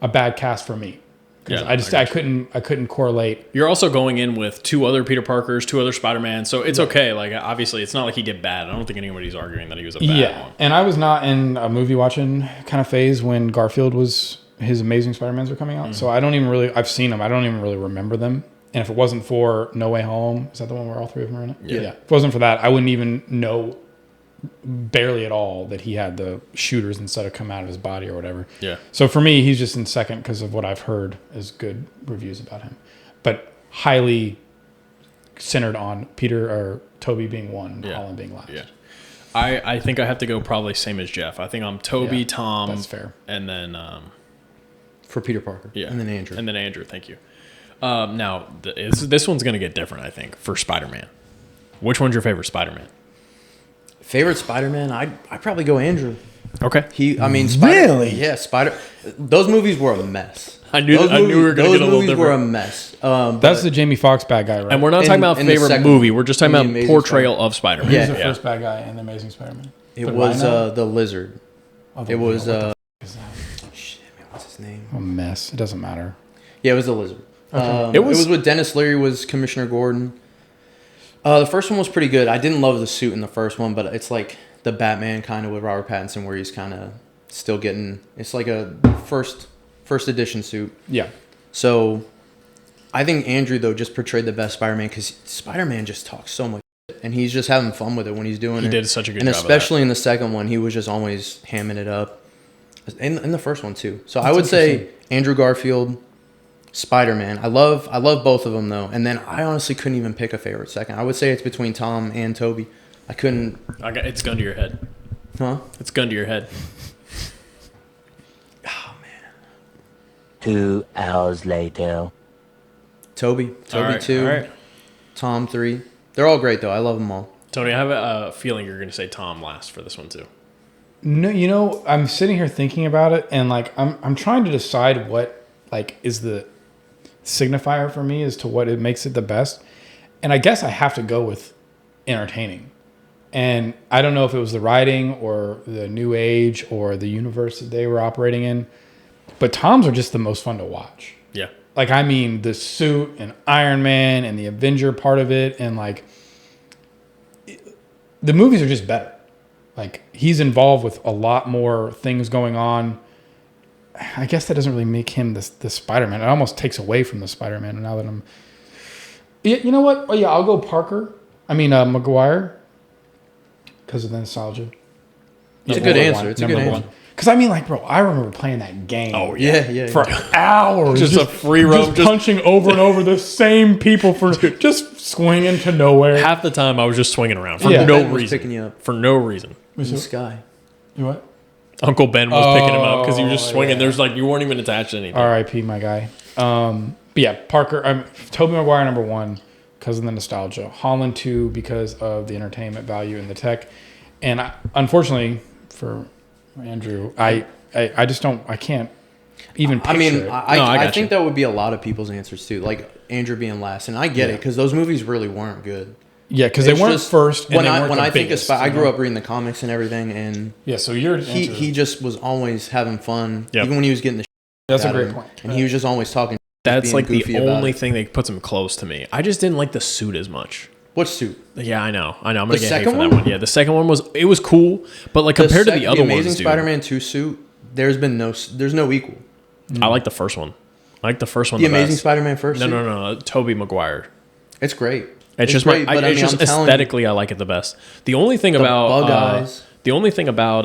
a bad cast for me. 'Cause Yeah, I couldn't correlate. You're also going in with 2 other Peter Parkers, 2 other Spider-Man, so it's okay. Like obviously, it's not like he did bad. I don't think anybody's arguing that he was a bad one. And I was not in a movie watching kind of phase when Garfield his Amazing Spider-Mans were coming out. So I don't even really, I've seen them. I don't even really remember them. And if it wasn't for No Way Home, is that the one where all 3 of them are in it? Yeah. If it wasn't for that, I wouldn't even know barely at all that he had the shooters instead of come out of his body or whatever. Yeah. So for me, he's just in second because of what I've heard is good reviews about him. But highly centered on Peter or Toby being 1, Yeah. Holland being last. Yeah. I think I have to go probably same as Jeff. I think I'm Toby, Yeah, Tom. that's fair. And then For Peter Parker. Yeah. And then Andrew. And then Andrew, thank you. Now, this one's going to get different, I think, for Spider-Man. Which one's your favorite Spider-Man? Favorite Spider-Man? I'd probably go Andrew. Okay. Really? Yeah, those movies were a mess. I knew we were going to get a little Those movies different. were a mess. That's the Jamie Foxx bad guy, right? And we're not talking about in the favorite second movie. one. We're just talking In the about Amazing portrayal of Spider-Man. He's the Yeah. first bad guy in The Amazing Spider-Man. It The was Rhino? the Lizard. Oh, the It was Rhino. What the f- is that? shit, man, what's his name? A mess. It doesn't matter. Yeah, it was the Lizard. Okay. It was with Dennis Leary was Commissioner Gordon. The first one was pretty good. I didn't love the suit in the first one, but it's like the Batman kind of with Robert Pattinson, where he's kind of still getting. It's like a first edition suit. Yeah. So, I think Andrew though just portrayed the best Spider-Man because Spider-Man just talks so much, and he's just having fun with it when he's doing it. He did such a good and job of especially in the second one, he was just always hamming it up. In the first one too. So That's I would say interesting. Andrew Garfield, Spider-Man. I love both of them though. And then I honestly couldn't even pick a favorite second. I would say it's between Tom and Toby. I couldn't. It's gun to your head. Huh? It's gun to your head. Oh man. 2 hours later. Toby All right, 2, all right. Tom 3. They're all great though. I love them all. Tony, I have a feeling you're going to say Tom last for this one too. No, I'm sitting here thinking about it, and like I'm trying to decide what like is the signifier for me as to what it makes it the best, and I guess I have to go with entertaining. And I don't know if it was the writing or the new age or the universe that they were operating in, but Toms are just the most fun to watch. Yeah. Like, I mean, the suit and Iron Man and the Avenger part of it, and like the movies are just better. Like, he's involved with a lot more things going on. I guess that doesn't really make him the Spider-Man. It almost takes away from the Spider-Man. Now that I'm, you know what? Oh yeah, I'll go Parker. I mean Maguire, because of the nostalgia. It's a good answer. It's a good answer. Because I mean, like, bro, I remember playing that game. Oh Yeah. For hours, Just a free roam, just punching over and over the same people for just swinging to nowhere. Half the time I was just swinging around for Yeah. no Ben was reason. picking you up. For no reason. In the sky. You what? Uncle Ben was picking him up because he was just swinging. yeah. There's like you weren't even attached to anything. R.I.P. my guy. But yeah, Parker. Tobey Maguire number 1 because of the nostalgia. Holland 2 because of the entertainment value and the tech. And unfortunately for Andrew, I just don't. I can't even picture it. I think that would be a lot of people's answers too. Like Andrew being last, and I get it because those movies really weren't good. Yeah, because they It's weren't just- first. And when they I weren't when the I think of biggest, I grew up reading the comics and everything, and Yeah, so you're he just was always having fun, Yep. even when he was getting the. That's a out of great him. point. And he was just always talking. That's being like the goofy about only it. thing that puts him close to me. I just didn't like the suit as much. What suit? Yeah, I know. I'm gonna get hate second for that one? one. Yeah, the second one was cool, but like compared to the other Amazing ones, dude, Spider-Man 2 suit, there's no equal. I like the first one. I like the first one. The The Amazing best. Spider-Man first. suit? No. Tobey Maguire. It's great. It's just great, but it's just I'm telling you, aesthetically, I like it the best. The only thing about bug eyes. the only thing about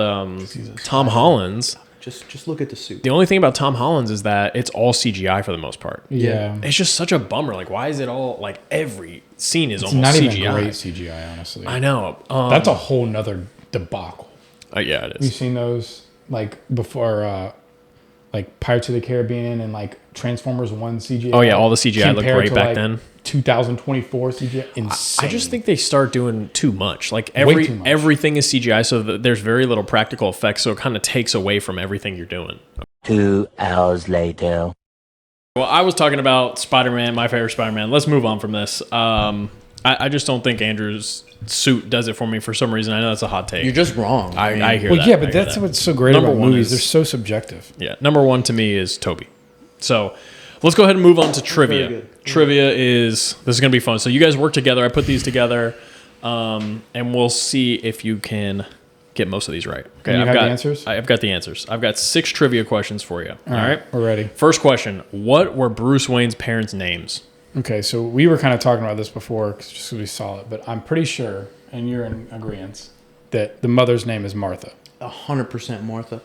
Tom Holland's, Just look at the suit. the only thing about Tom Holland's is that it's all CGI for the most part. Yeah. It's just such a bummer. Like, why is it all like every scene is It's almost not CGI? even great CGI, honestly. I know. That's a whole nother debacle. Yeah, it You is. seen those like before, like Pirates of the Caribbean and like Transformers 1 CGI? Oh yeah, all the CGI looked compared great to, back like, then. 2024 CGI, insane. I just think they start doing too much. Like Way too much. everything is CGI, so there's very little practical effects. So it kind of takes away from everything you're doing. 2 hours later. Well, I was talking about Spider-Man, my favorite Spider-Man. Let's move on from this. I just don't think Andrew's suit does it for me for some reason. I know that's a hot take. You're just wrong. I hear Well, that. yeah, I but hear that's that. what's so great Number about one movies. is- They're so subjective. Yeah, number 1 to me is Toby. So let's go ahead and move on to trivia. good. Trivia is this is gonna be fun. So you guys work together. I put these together, and we'll see if you can get most of these right. Okay, And you I've have the got answers? I've got the answers. I've got 6 trivia questions for you. All right, We're ready. First question: what were Bruce Wayne's parents' names? Okay, so we were kind of talking about this before just because we saw it, but I'm pretty sure, and you're in agreement, that the mother's name is Martha. 100% Martha.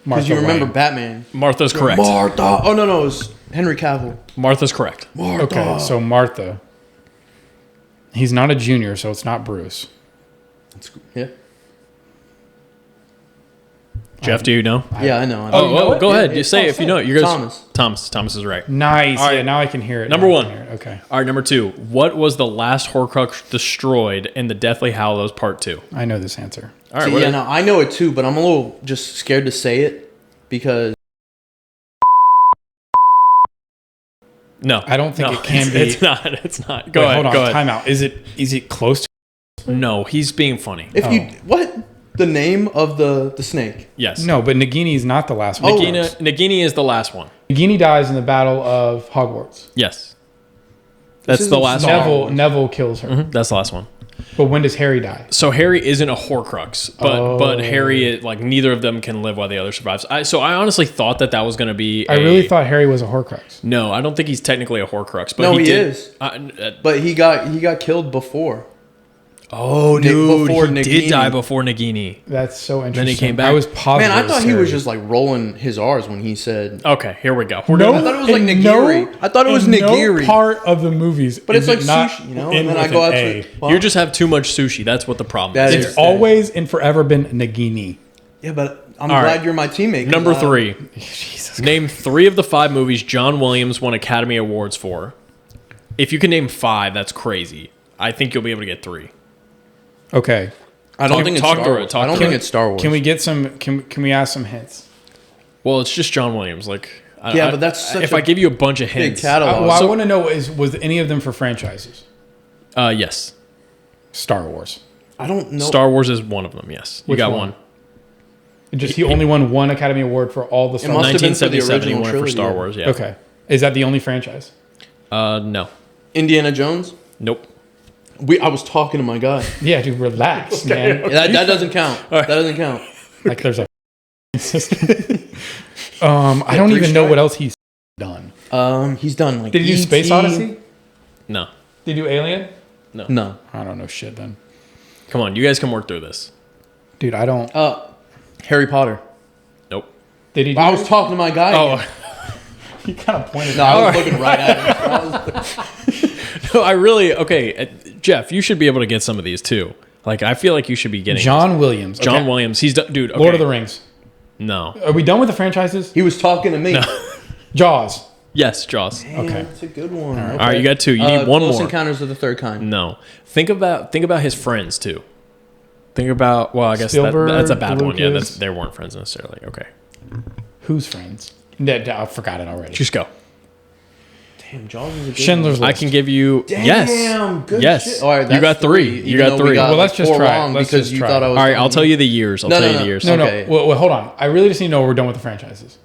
Martha Because you remember Wayne. Batman. Martha's correct. Martha. Oh no, it was Henry Cavill. Martha's correct. Martha. Okay, so Martha. He's not a junior, so it's not Bruce. Yeah. Jeff, do you know? Yeah, I know. Oh, go ahead. Yeah, You say it if you know it. You guys, Thomas. Thomas is right. Nice. All right. Yeah, now I can hear it. Number Now I one. can hear it. Okay. All right, number 2. What was the last Horcrux destroyed in the Deathly Hallows Part 2? I know this answer. All right, See, yeah, no, I know it too, but I'm a little just scared to say it because no, I don't think it can be. It's not. It's not. Go Wait, ahead. hold on. Go ahead. Time out. Is it close to? No, he's being funny. if you what the name of the snake? Yes. No, but Nagini is not the last one. Nagini is the last one. Nagini dies in the Battle of Hogwarts. Yes. That's isn't the last one. Neville kills her. That's the last one. But when does Harry die? So Harry isn't a Horcrux, but Harry, like, neither of them can live while the other survives. So I honestly thought that was going to be. I really thought Harry was a Horcrux. No, I don't think he's technically a Horcrux. But No, he did, is. But he got killed before. Oh, dude, before he Nagini. did die before Nagini. That's so interesting. Then he came back. I was positive. Man, I thought he Harry. was just like rolling his R's when he said. Okay, here we go. No, I thought it was like in nigiri. I thought it was in nigiri. No part of the movies, But it's is like it not sushi, you know? in And then I with go an out A. to. Well, You just have too much sushi. That's what the problem That is. is- It's always and forever been Nagini. Yeah, but I'm All glad right. you're my teammate. 'cause Number I- 3. Jesus. Name 3 of the 5 movies John Williams won Academy Awards for. If you can name 5, that's crazy. I think you'll be able to get 3. Okay. I don't Talk- think it's talk Star through it, Wars. talk I don't through think it. it's Star Wars. Can we get some? Can we ask some hints? Well, it's just John Williams. Like, Yeah, but that's such if I I give you a bunch of big hints. catalog. Well, I want to know was any of them for franchises? Yes, Star Wars. I don't know. Star Wars is one of them. Yes, you Which got one? one. Just he only won one Academy Award for all the Star must Wars. have been for the 1977, he original won it for trilogy, Star yeah. Wars. Yeah. Okay. Is that the only franchise? No. Indiana Jones. Nope. I was talking to my guy. Yeah, dude, relax, man. Yeah, that doesn't count. That doesn't count. Like there's a I don't even know what else he's done. He's done like. Did he do Space E.T. Odyssey? No. Did he do Alien? No. I don't know shit then. Come on, you guys can work through this. Dude, I don't. Harry Potter. Nope. Did he do I was talking to my guy. Oh, again. He kind of pointed No, I was looking right at him. no, I really okay. Jeff, you should be able to get some of these too. Like, I feel like you should be getting John Williams. John Okay. Williams. He's done, dude. Okay. Lord of the Rings. No. Are we done with the franchises? He was talking to me. Jaws. Yes, Jaws. Damn, Okay. that's a good one. All right, you got 2. You need one Close more. Encounters of the Third Kind. No. Think about his friends too. Think about I guess Spielberg, that's a bad one. Yeah, Lucas. they weren't friends necessarily. Okay. Who's friends? I forgot it already. Just go. Damn, Jaws is a good Schindler's one. I List. can give you Damn, yes. good yes. shit. All right, you that's got 3. You even got though 3. we got Well, let's just 4 try it. wrong Let's because just you try thought it. I was. All right, I'll tell you the years. I'll tell you the no. years. No, Okay. no. Well, hold on. I really just need to know we're done with the franchises.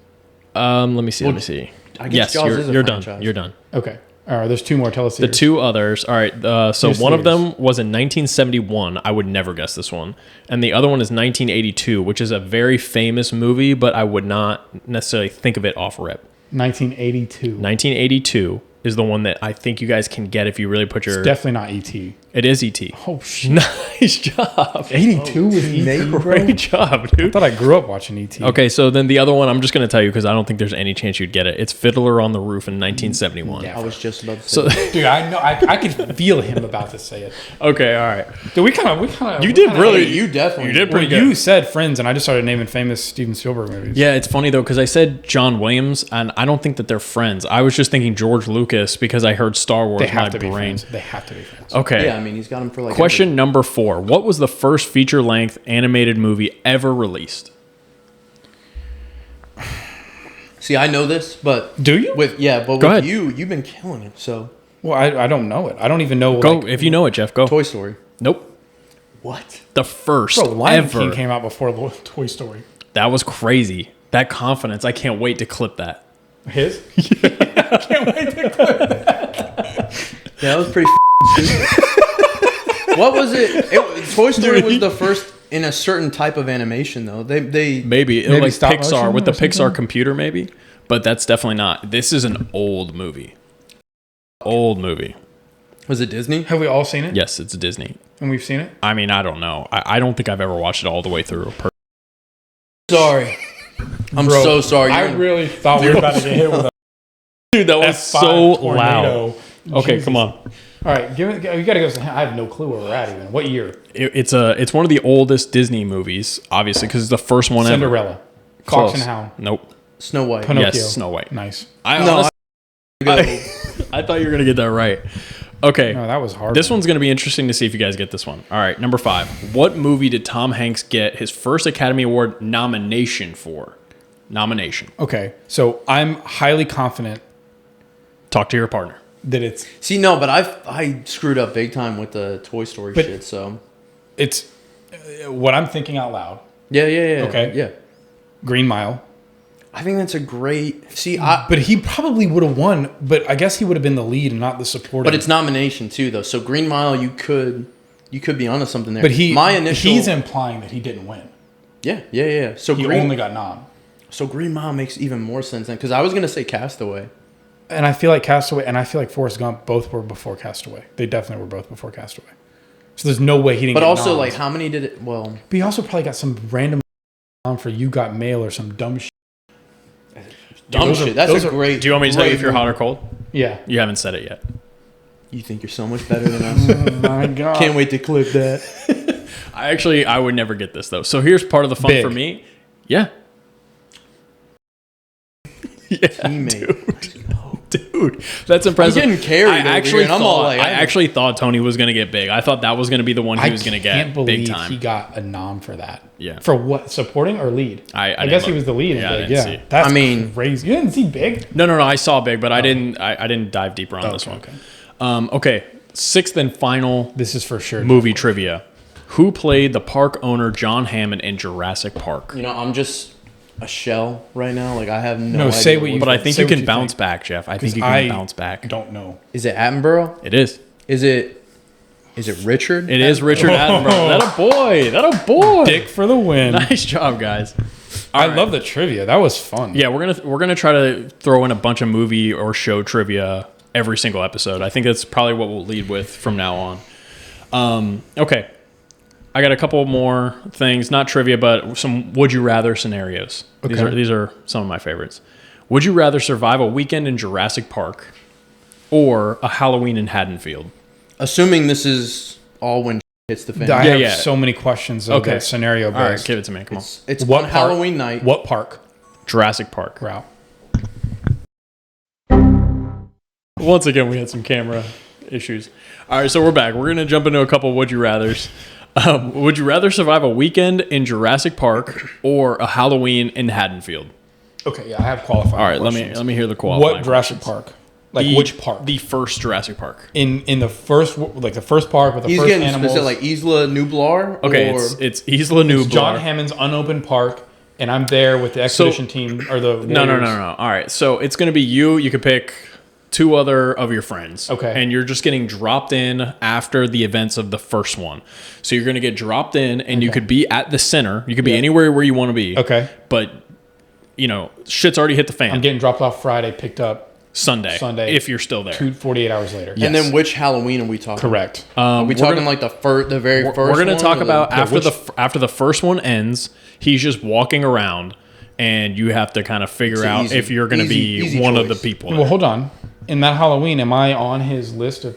Let me see. Let me see. I guess Yes, Jaws is a you're done. franchise. You're done. Okay. All right. There's 2 more. Tell us The 2 others. All right. So Here's one the of them was in 1971. I would never guess this one. And the other one is 1982, which is a very famous movie, but I would not necessarily think of it off rip. 1982. 1982 is the one that I think you guys can get if you really put your. It's definitely not E.T. It is E.T. Oh shit. Nice job. 82 was E.T. bro? Great job, I dude. thought I grew up watching E.T. Okay, so then the other one, I'm just going to tell you because I don't think there's any chance you'd get it. It's Fiddler on the Roof in 1971. Yeah. I was just about to say. So, that. Dude, I know. I could feel him about to say it. okay, all right. Dude, we kind of. You did really. Hey, you definitely. You did Well, pretty good. you said Friends, and I just started naming famous Steven Spielberg movies. Yeah, it's funny though because I said John Williams, and I don't think that they're friends. I was just thinking George Lucas because I heard Star Wars. They have my to be brain. friends. They have to be friends. Okay. Yeah, I mean, he's got him for like. Question number 4: What was the first feature-length animated movie ever released? See, I know this, but Do you? but Go with ahead. you've been killing it. So, Well, I don't know it. I don't even know. Go like, if you know it, Jeff. Go. Toy Story. Nope. What? The first Bro, Lion ever. King came out before Toy Story. That was crazy. That confidence. I can't wait to clip that. His? Yeah, that was pretty. What was it? Toy Story was the first in a certain type of animation, though. They Maybe Maybe like stop Pixar motion with the or something? Pixar computer, maybe. But that's definitely not. This is an old movie. Old movie. was it Disney? Have we all seen it? Yes, it's Disney. And we've seen it? I mean, I don't know. I don't think I've ever watched it all the way through. Sorry, I'm Bro, so sorry. I really thought we were about to get hit with a Dude, that was F5 so tornado. loud. Okay, Jesus. come on. All right, give it. You gotta give us. I have no clue where we're at even. What year? It's one of the oldest Disney movies, obviously, because it's the first one Cinderella. ever. Fox Close. and Hound. Nope. Snow White. Pinocchio. Yes, Snow White. Nice. I thought you were gonna get that right. Okay. No, that was hard. This one's going to be interesting to see if you guys get this one. All right, number 5. What movie did Tom Hanks get his first Academy Award nomination for? Nomination. Okay, so I'm highly confident Talk to your partner. that it's See, no, but I screwed up big time with the Toy Story shit. So what I'm thinking out loud. yeah. Okay. Yeah. Green Mile. I think that's a great. See, But he probably would have won. But I guess he would have been the lead and not the supporting. but it's nomination too, though. So Green Mile, you could be onto something there. But he's implying that he didn't win. Yeah. So He only got nom. So Green Mile makes even more sense then, because I was gonna say Castaway. And I feel like Castaway and I feel like Forrest Gump both were before Castaway. They definitely were both before Castaway. So there's no way he didn't. But get also, noms. like, how many did it? Well, But he also probably got some random nom for You Got Mail or some dumb shit. dumb those are- shit. That's those a are- great. Do you want me to tell you great if you're hot or movie. cold? Yeah. You haven't said it yet. You think you're so much better than us? Oh my God. Can't wait to clip that. I would never get this, though. So here's part of the fun Big. for me. Yeah. Yeah, Teammate. dude, that's impressive. I'm getting carried I over actually here, and I'm all thought, like, I actually thought Tony was going to get big. I thought that was going to be the one he was going to can't get believe big time. he got a nom for that. Yeah. For what? Supporting or lead? I guess didn't he look. was the lead. Yeah, I Big. didn't Yeah. see. That's I mean- crazy. You didn't see Big? No, I saw big, but I didn't dive deeper on this one. Okay, 6th and final This is for sure. movie trivia. Who played the park owner John Hammond in Jurassic Park? You know, I'm just a shell right now. Like, I have no No, idea. say what you- But I think Say you what can you bounce think. back, Jeff. I think 'Cause you can I bounce back. don't know. Is it Attenborough? It is. Is it Richard? It is Richard Attenborough. That a boy. That a boy. Dick for the win. Nice job, guys. I love the trivia. That was fun. Yeah, we're gonna try to throw in a bunch of movie or show trivia every single episode. I think that's probably what we'll lead with from now on. Okay, I got a couple more things, not trivia, but some would you rather scenarios. Okay. These are some of my favorites. Would you rather survive a weekend in Jurassic Park or a Halloween in Haddonfield? Assuming this is all when hits the fan. I Yeah, have yeah. so many questions of that scenario All right, based. give it to me. Come on. It's What on park? Halloween night. What park? Jurassic Park. Route. Once again, we had some camera issues. All right, so we're back. We're going to jump into a couple would you rathers. Would you rather survive a weekend in Jurassic Park or a Halloween in Haddonfield? Okay, yeah, I have qualified. All right, let me hear the qualifying. What Jurassic Park? Like The- which park? The first Jurassic Park. in the first park with the He's first getting animals. specific, like Isla Nublar. Okay, or, it's Isla Nublar. John Hammond's unopened park, and I'm there with the expedition team or the No. warriors. All right, so it's going to be you. You could pick 2 other of your friends. Okay. And you're just getting dropped in after the events of the first one. So you're going to get dropped in, and you could be at the center. You could be anywhere where you want to be. Okay. But, you know, shit's already hit the fan. I'm getting dropped off Friday, picked up Sunday, if you're still there. 48 hours later. And then which Halloween are we talking? Correct. Are we we're talking gonna- like the very first? We're going to one, talk or about okay, after the first one ends, he's just walking around, and you have to kind of figure an out easy- if you're going to be easy one of choice. the people. Well, there. hold on. In that Halloween, am I on his list of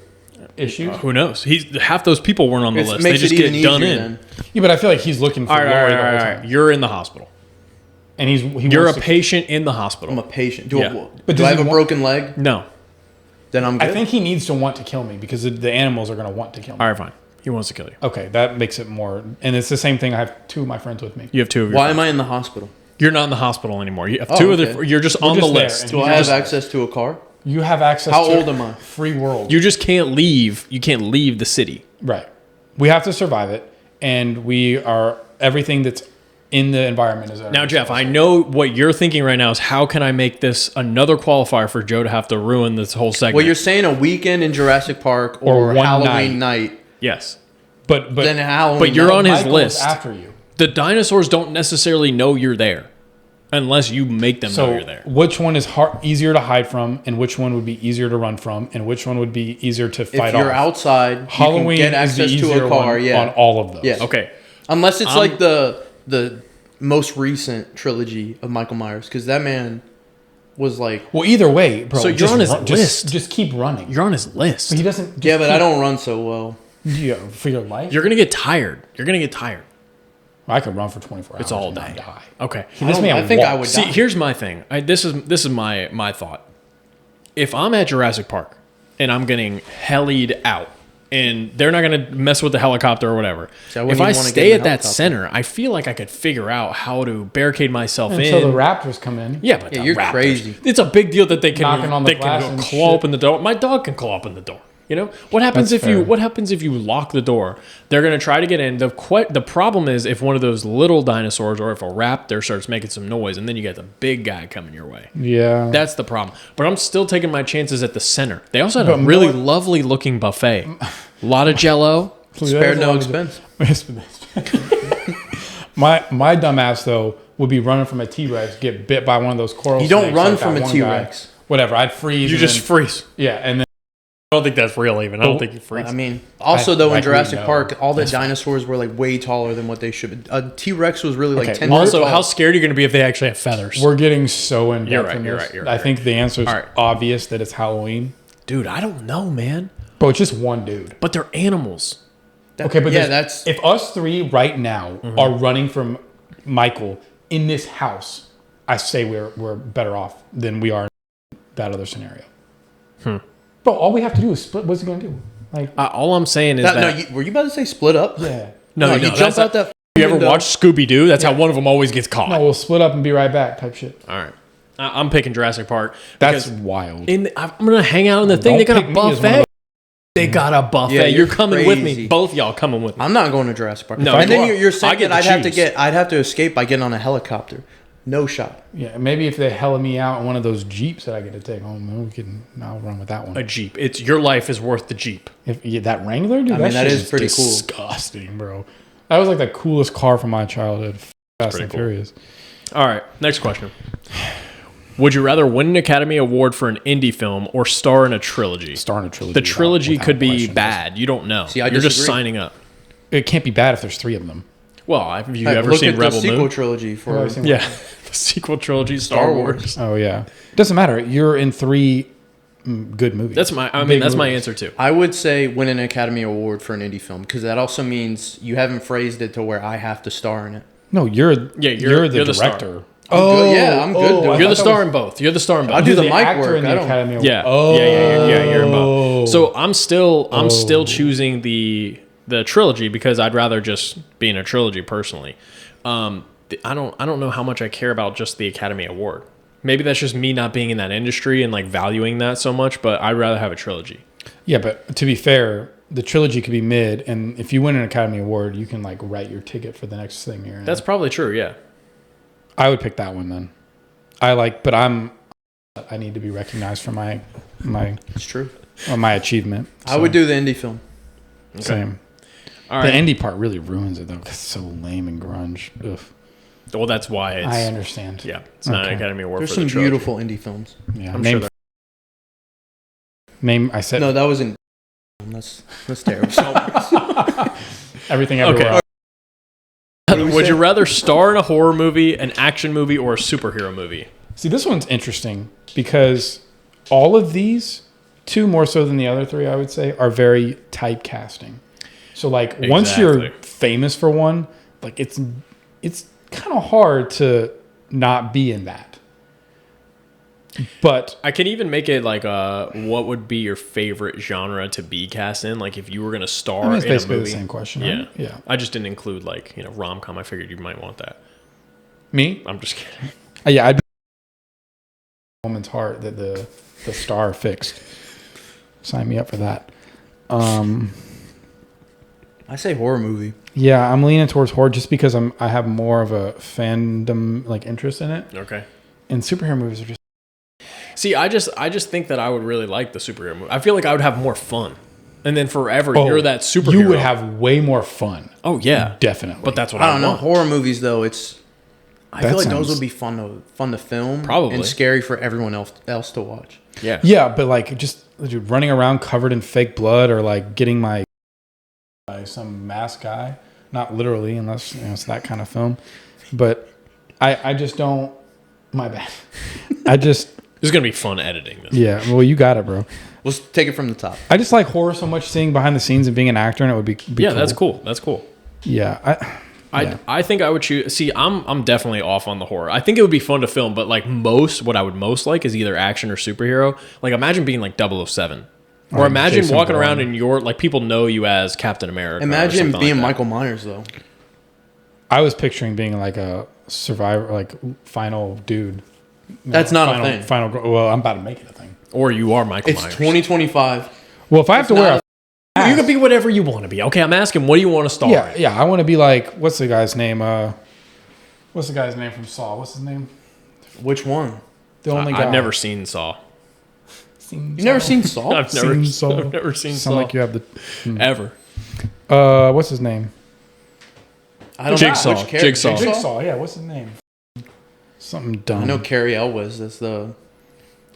issues? Who knows? Half those people weren't on the It list. They makes just it get even done easier in. then. Yeah, but I feel like he's looking for All right, Lori all the whole right. time. You're in the hospital. And You're a wants to- patient in the hospital. I'm a patient. Yeah. But Do does I he have a want- broken leg? No. Then I'm good. I think he needs to want to kill me because the animals are going to want to kill me. All right, fine. He wants to kill you. Okay, that makes it more. And it's the same thing. I have 2 of my friends with me. You have 2 of your Why friends. am I in the hospital? You're not in the hospital anymore. You have Oh, 2 of okay. the. You're just We're on just the there, list. and Do you I have just- access to a car? You have access How to old am I? free world. You just can't leave. You can't leave the city. Right. We have to survive it. And we are everything that's in the environment is Now, Jeff, I know what you're thinking right now is how can I make this another qualifier for Joe to have to ruin this whole segment? Well, you're saying a weekend in Jurassic Park or, Or one Halloween night. yes. But Then Halloween. But you're night. on his Michael is list. after you. The dinosaurs don't necessarily know you're there unless you make them know So you're there. which one is easier to hide from, and which one would be easier to run from, and which one would be easier to fight If you're off? outside, Halloween you can get is the access easier to a car. one Yeah. on all of those. Yes. Okay. Unless it's like the most recent trilogy of Michael Myers, because that man was like. Well, either way, bro. So you're on his list. Just keep running. You're on his list. But he doesn't. Yeah, but I don't run so well. Yeah, for your life. You're gonna get tired. I could run for 24 hours. It's all and not day. Die. Okay. I think I would See, die. here's my thing. This is my thought. If I'm at Jurassic Park and I'm getting helied out, and they're not gonna mess with the helicopter or whatever, So I wouldn't if I even wanna stay get in at the that helicopter. center, I feel like I could figure out how to barricade myself Until in. the Raptors come in. Yeah, but Yeah, the you're Raptors, crazy. It's a big deal that they can Knocking on the glass can and claw shit. open the door. My dog can claw open the door. You know what happens That's if you fair. what happens if you lock the door? They're gonna try to get in. The problem is if one of those little dinosaurs or if a raptor starts making some noise, and then you get the big guy coming your way. Yeah. That's the problem. But I'm still taking my chances at the center. They also had a But really more- lovely looking buffet. A lot of Jello. Spared no expense. My dumbass though would be running from a T-Rex, get bit by one of those coral. You don't snakes run like from that a one T-Rex. guy. Whatever, I'd freeze. You and just then- freeze. yeah, and then I don't think that's real. Even I don't think you freeze. I mean, also though in like, Jurassic we know. Park, all the dinosaurs were like way taller than what they should. A T-Rex was really like Okay, 10 also, feet tall. how scared are you going to be if they actually have feathers? we're getting so in depth You're right, in you're this. right, you're right, I think the answer is All right. obvious that it's Halloween, Dude, I don't know, man. but it's just one dude. But they're animals. Okay, but yeah, there's- that's if us three right now are running from Michael in this house, I say we're better off than we are in that other scenario. But all we have to do is split. What's he gonna do? Like, All I'm saying is that. that. No, were you about to say split up? yeah. No, you no, jump that's out not- that. You ever window. watch Scooby Doo? That's how one of them always gets caught. No, we'll split up and be right back. Type shit. All right, I'm picking Jurassic Park. That's because wild. I'm gonna hang out in the thing. Don't They got a pick me as one of buffet. those- They got a buffet. Yeah, you're you're coming with me. crazy. Both y'all coming with me. I'm not going to Jurassic Park. No, and you then are. you're I saying get that to I'd have to escape by getting on a helicopter. No shot. Yeah, maybe if they hella me out in one of those Jeeps that I get to take home, I'll run with that one. A Jeep. It's your life is worth the Jeep. If that Wrangler, dude, I mean, that shit is pretty cool. disgusting, bro. That was like the coolest car from my childhood. Fast pretty and cool. Furious. All right, next question. Would you rather win an Academy Award for an indie film or star in a trilogy? Star in a trilogy. The trilogy without could be question. bad. You don't know. See, I You're just disagree. signing up. It can't be bad if there's three of them. Well, have you Hey, ever look seen at Rebel the sequel Moon? trilogy Have for I seen Yeah, the sequel trilogy, Star Star Wars. Wars. Oh yeah, doesn't matter. You're in three good movies. That's my. I mean, Big that's my movies. answer too. I would say win an Academy Award for an indie film because that also means you haven't phrased it to where I have to star in it. No, you're Yeah, you're you're the the star. director. good. Yeah, I'm good doing You're it. I the thought that star was- in both. You're the star in both. I'll do the mic actor work. in the I don't- Academy Award. Yeah. Oh. Yeah, you're in both. So I'm still choosing the trilogy because I'd rather just be in a trilogy personally. I don't know how much I care about just the Academy Award. Maybe that's just me not being in that industry and like valuing that so much, but I'd rather have a trilogy. Yeah, but to be fair, the trilogy could be mid, and if you win an Academy Award, you can like write your ticket for the next thing you're in. That's probably true, yeah. I would pick that one then. But I need to be recognized for my It's true. my achievement. I would do the indie film. Same. All The right. indie part really ruins it though. 'Cause it's so lame and grunge. Ugh. Well, that's why it's I understand. yeah, it's not an Okay. Academy Award There's for some the trilogy. beautiful indie films. Yeah. I'm name, sure name. I said No, that wasn't. That's terrible. everything everywhere. Okay. Would you rather star in a horror movie, an action movie, or a superhero movie? See, this one's interesting because all of these, two more so than the other three, I would say, are very typecasting. So like once you're Exactly. famous for one, like it's kind of hard to not be in that. But I can even make it like what would be your favorite genre to be cast in? Like if you were going to star I mean, it's in a basically movie. the same question. Yeah. Right? Yeah. I just didn't include like, rom-com. I figured you might want that. Me? I'm just kidding. Yeah, I'd be woman's heart that the star fixed. Sign me up for that. I say horror movie. Yeah, I'm leaning towards horror just because I have more of a fandom like interest in it. Okay. And superhero movies are just See, I just think that I would really like the superhero movie. I feel like I would have more fun. And then forever, you're that superhero. You would have way more fun. Oh, yeah. Definitely. But that's what I don't know. want. Horror movies though, I That feel like those sounds- would be fun to film. Probably. And scary for everyone else to watch. Yeah. Yeah, but like just dude, running around covered in fake blood or like getting my by some masked guy. Not literally, unless it's that kind of film. But I just don't. My bad. It's gonna be fun editing this. Yeah, well, you got it, bro. Let's take it from the top. I just like horror so much. Seeing behind the scenes and being an actor, and it would be Yeah, cool. that's cool. That's cool. Yeah, I think I would choose. See, I'm definitely off on the horror. I think it would be fun to film, but like what I would most like is either action or superhero. Like imagine being like 007. Or imagine Jason walking Bourne. around in your like people know you as Captain America. or Imagine something being like that. Michael Myers though. I was picturing being like a survivor, like final dude. That's not final, a thing. Well, I'm about to make it a thing. Or you are Michael It's Myers. 2025. Well, if I have to It's wear not a You can be whatever you want to be. Okay, I'm asking, what do you want to star? in? yeah, I want to be like, what's the guy's name? What's the guy's name from Saw? What's his name? Which one? The only guy. I've never seen Saw. You never seen Saw? I've never Seen Saw. I've never seen Sound Saw like you have the. ever. What's his name? I don't Jigsaw. know. Which character? Jigsaw. Jigsaw. Yeah, what's his name? Something dumb. I know Carrie Elwes. That's the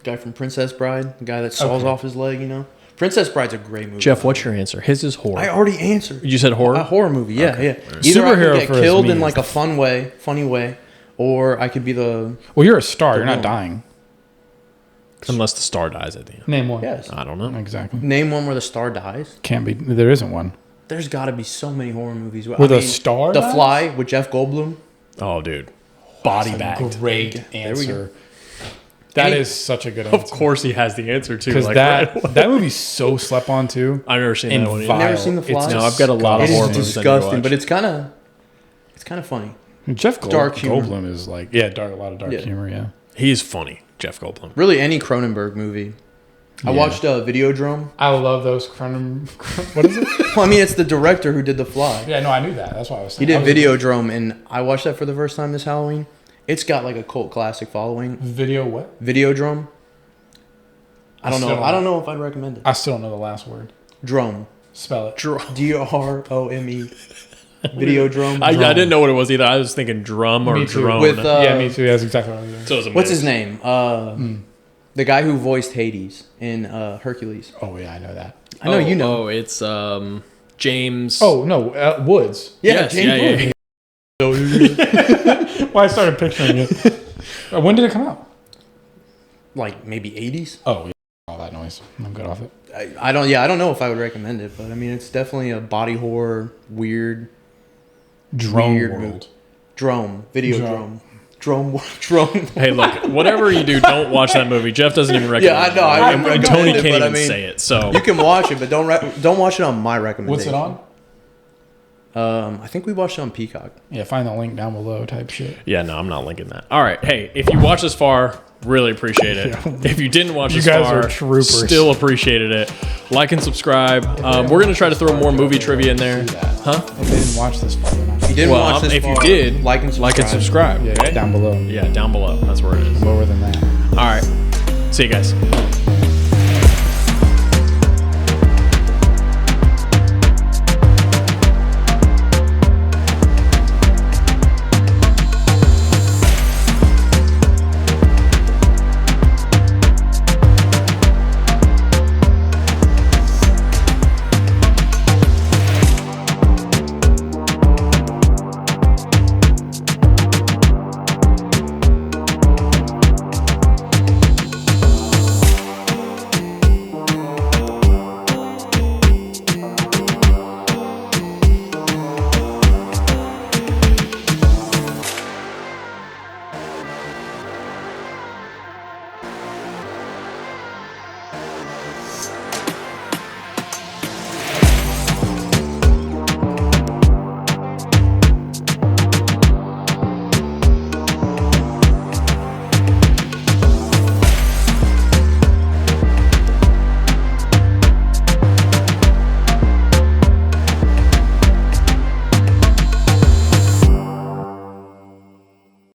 guy from Princess Bride. The guy that saws Okay. off his leg, you know? Princess Bride's a great movie. Jeff, what's your answer? His is horror. I already answered. You said horror? A horror movie, yeah, yeah. Either Superhero I could for get us killed in means- like a funny way, or I could be the Well, you're a star. You're not one. dying. Unless the star dies at the end. Name one. yes. I don't know. Exactly. Name one where the star dies. Can't be. There isn't one. There's got to be so many horror movies. With a star The dies? Fly with Jeff Goldblum. Oh, dude. Body bagged. Great There we go. answer. That Any- is such a good Of answer. course he has the answer, too. Because Like, that movie's so slept on too. I've never seen And that one. vile. Either. Never seen The Fly? It's No, I've got a lot of It horror is movies I need to disgusting, watch. but it's kind of funny. Jeff Dark humor. Goldblum is like a lot of dark Yeah. humor. Yeah. He is funny, Jeff Goldblum. Really, any Cronenberg movie. I Yeah. watched Videodrome. I love those. What is it? Well, I mean, it's the director who did The Fly. Yeah, no, I knew that. That's why I was He saying. did Videodrome, and I watched that for the first time this Halloween. It's got like a cult classic following. Video what? Videodrome. I don't still know. don't I know. don't know if I'd recommend it. I still don't know the last word. Drome. Spell it. Drome. Videodrome. I didn't know what it was either. I was thinking drum or Me too. drone. With, Yeah, me too. That's exactly what I was doing. so it was a What's mix. his name? The guy who voiced Hades in Hercules. Oh yeah, I know that. I know you know. Oh, it's James. Oh no, Woods. yes, James yeah. Well, I started picturing it. When did it come out? Like maybe 80s. Oh, yeah. All that noise. I'm good off it. I don't know if I would recommend it, but I mean it's definitely a body horror, weird Drone Weird World. drone, Drone. drone. Hey, look, whatever you do, don't watch that movie. Jeff doesn't even recommend Yeah, I know, it. I And wouldn't Tony recommend it, can't but I even mean- say it. So You can watch it, but don't watch it on my What's recommendation. it on? I think we watched it on Peacock. Yeah, find the link down below type shit. yeah, no, I'm not linking that. All right, hey, if you watched this far, really appreciate it. If you didn't watch You this guys far, are troopers. still appreciated it. Like and subscribe. We're gonna try to throw more movie trivia in there. Huh? If they didn't watch this far, they're not. If you didn't Well, watch this if you far, did, like and subscribe. Like and subscribe. Yeah, Okay? down below. Yeah, down below. That's where it is. Lower than that. All right. See you guys.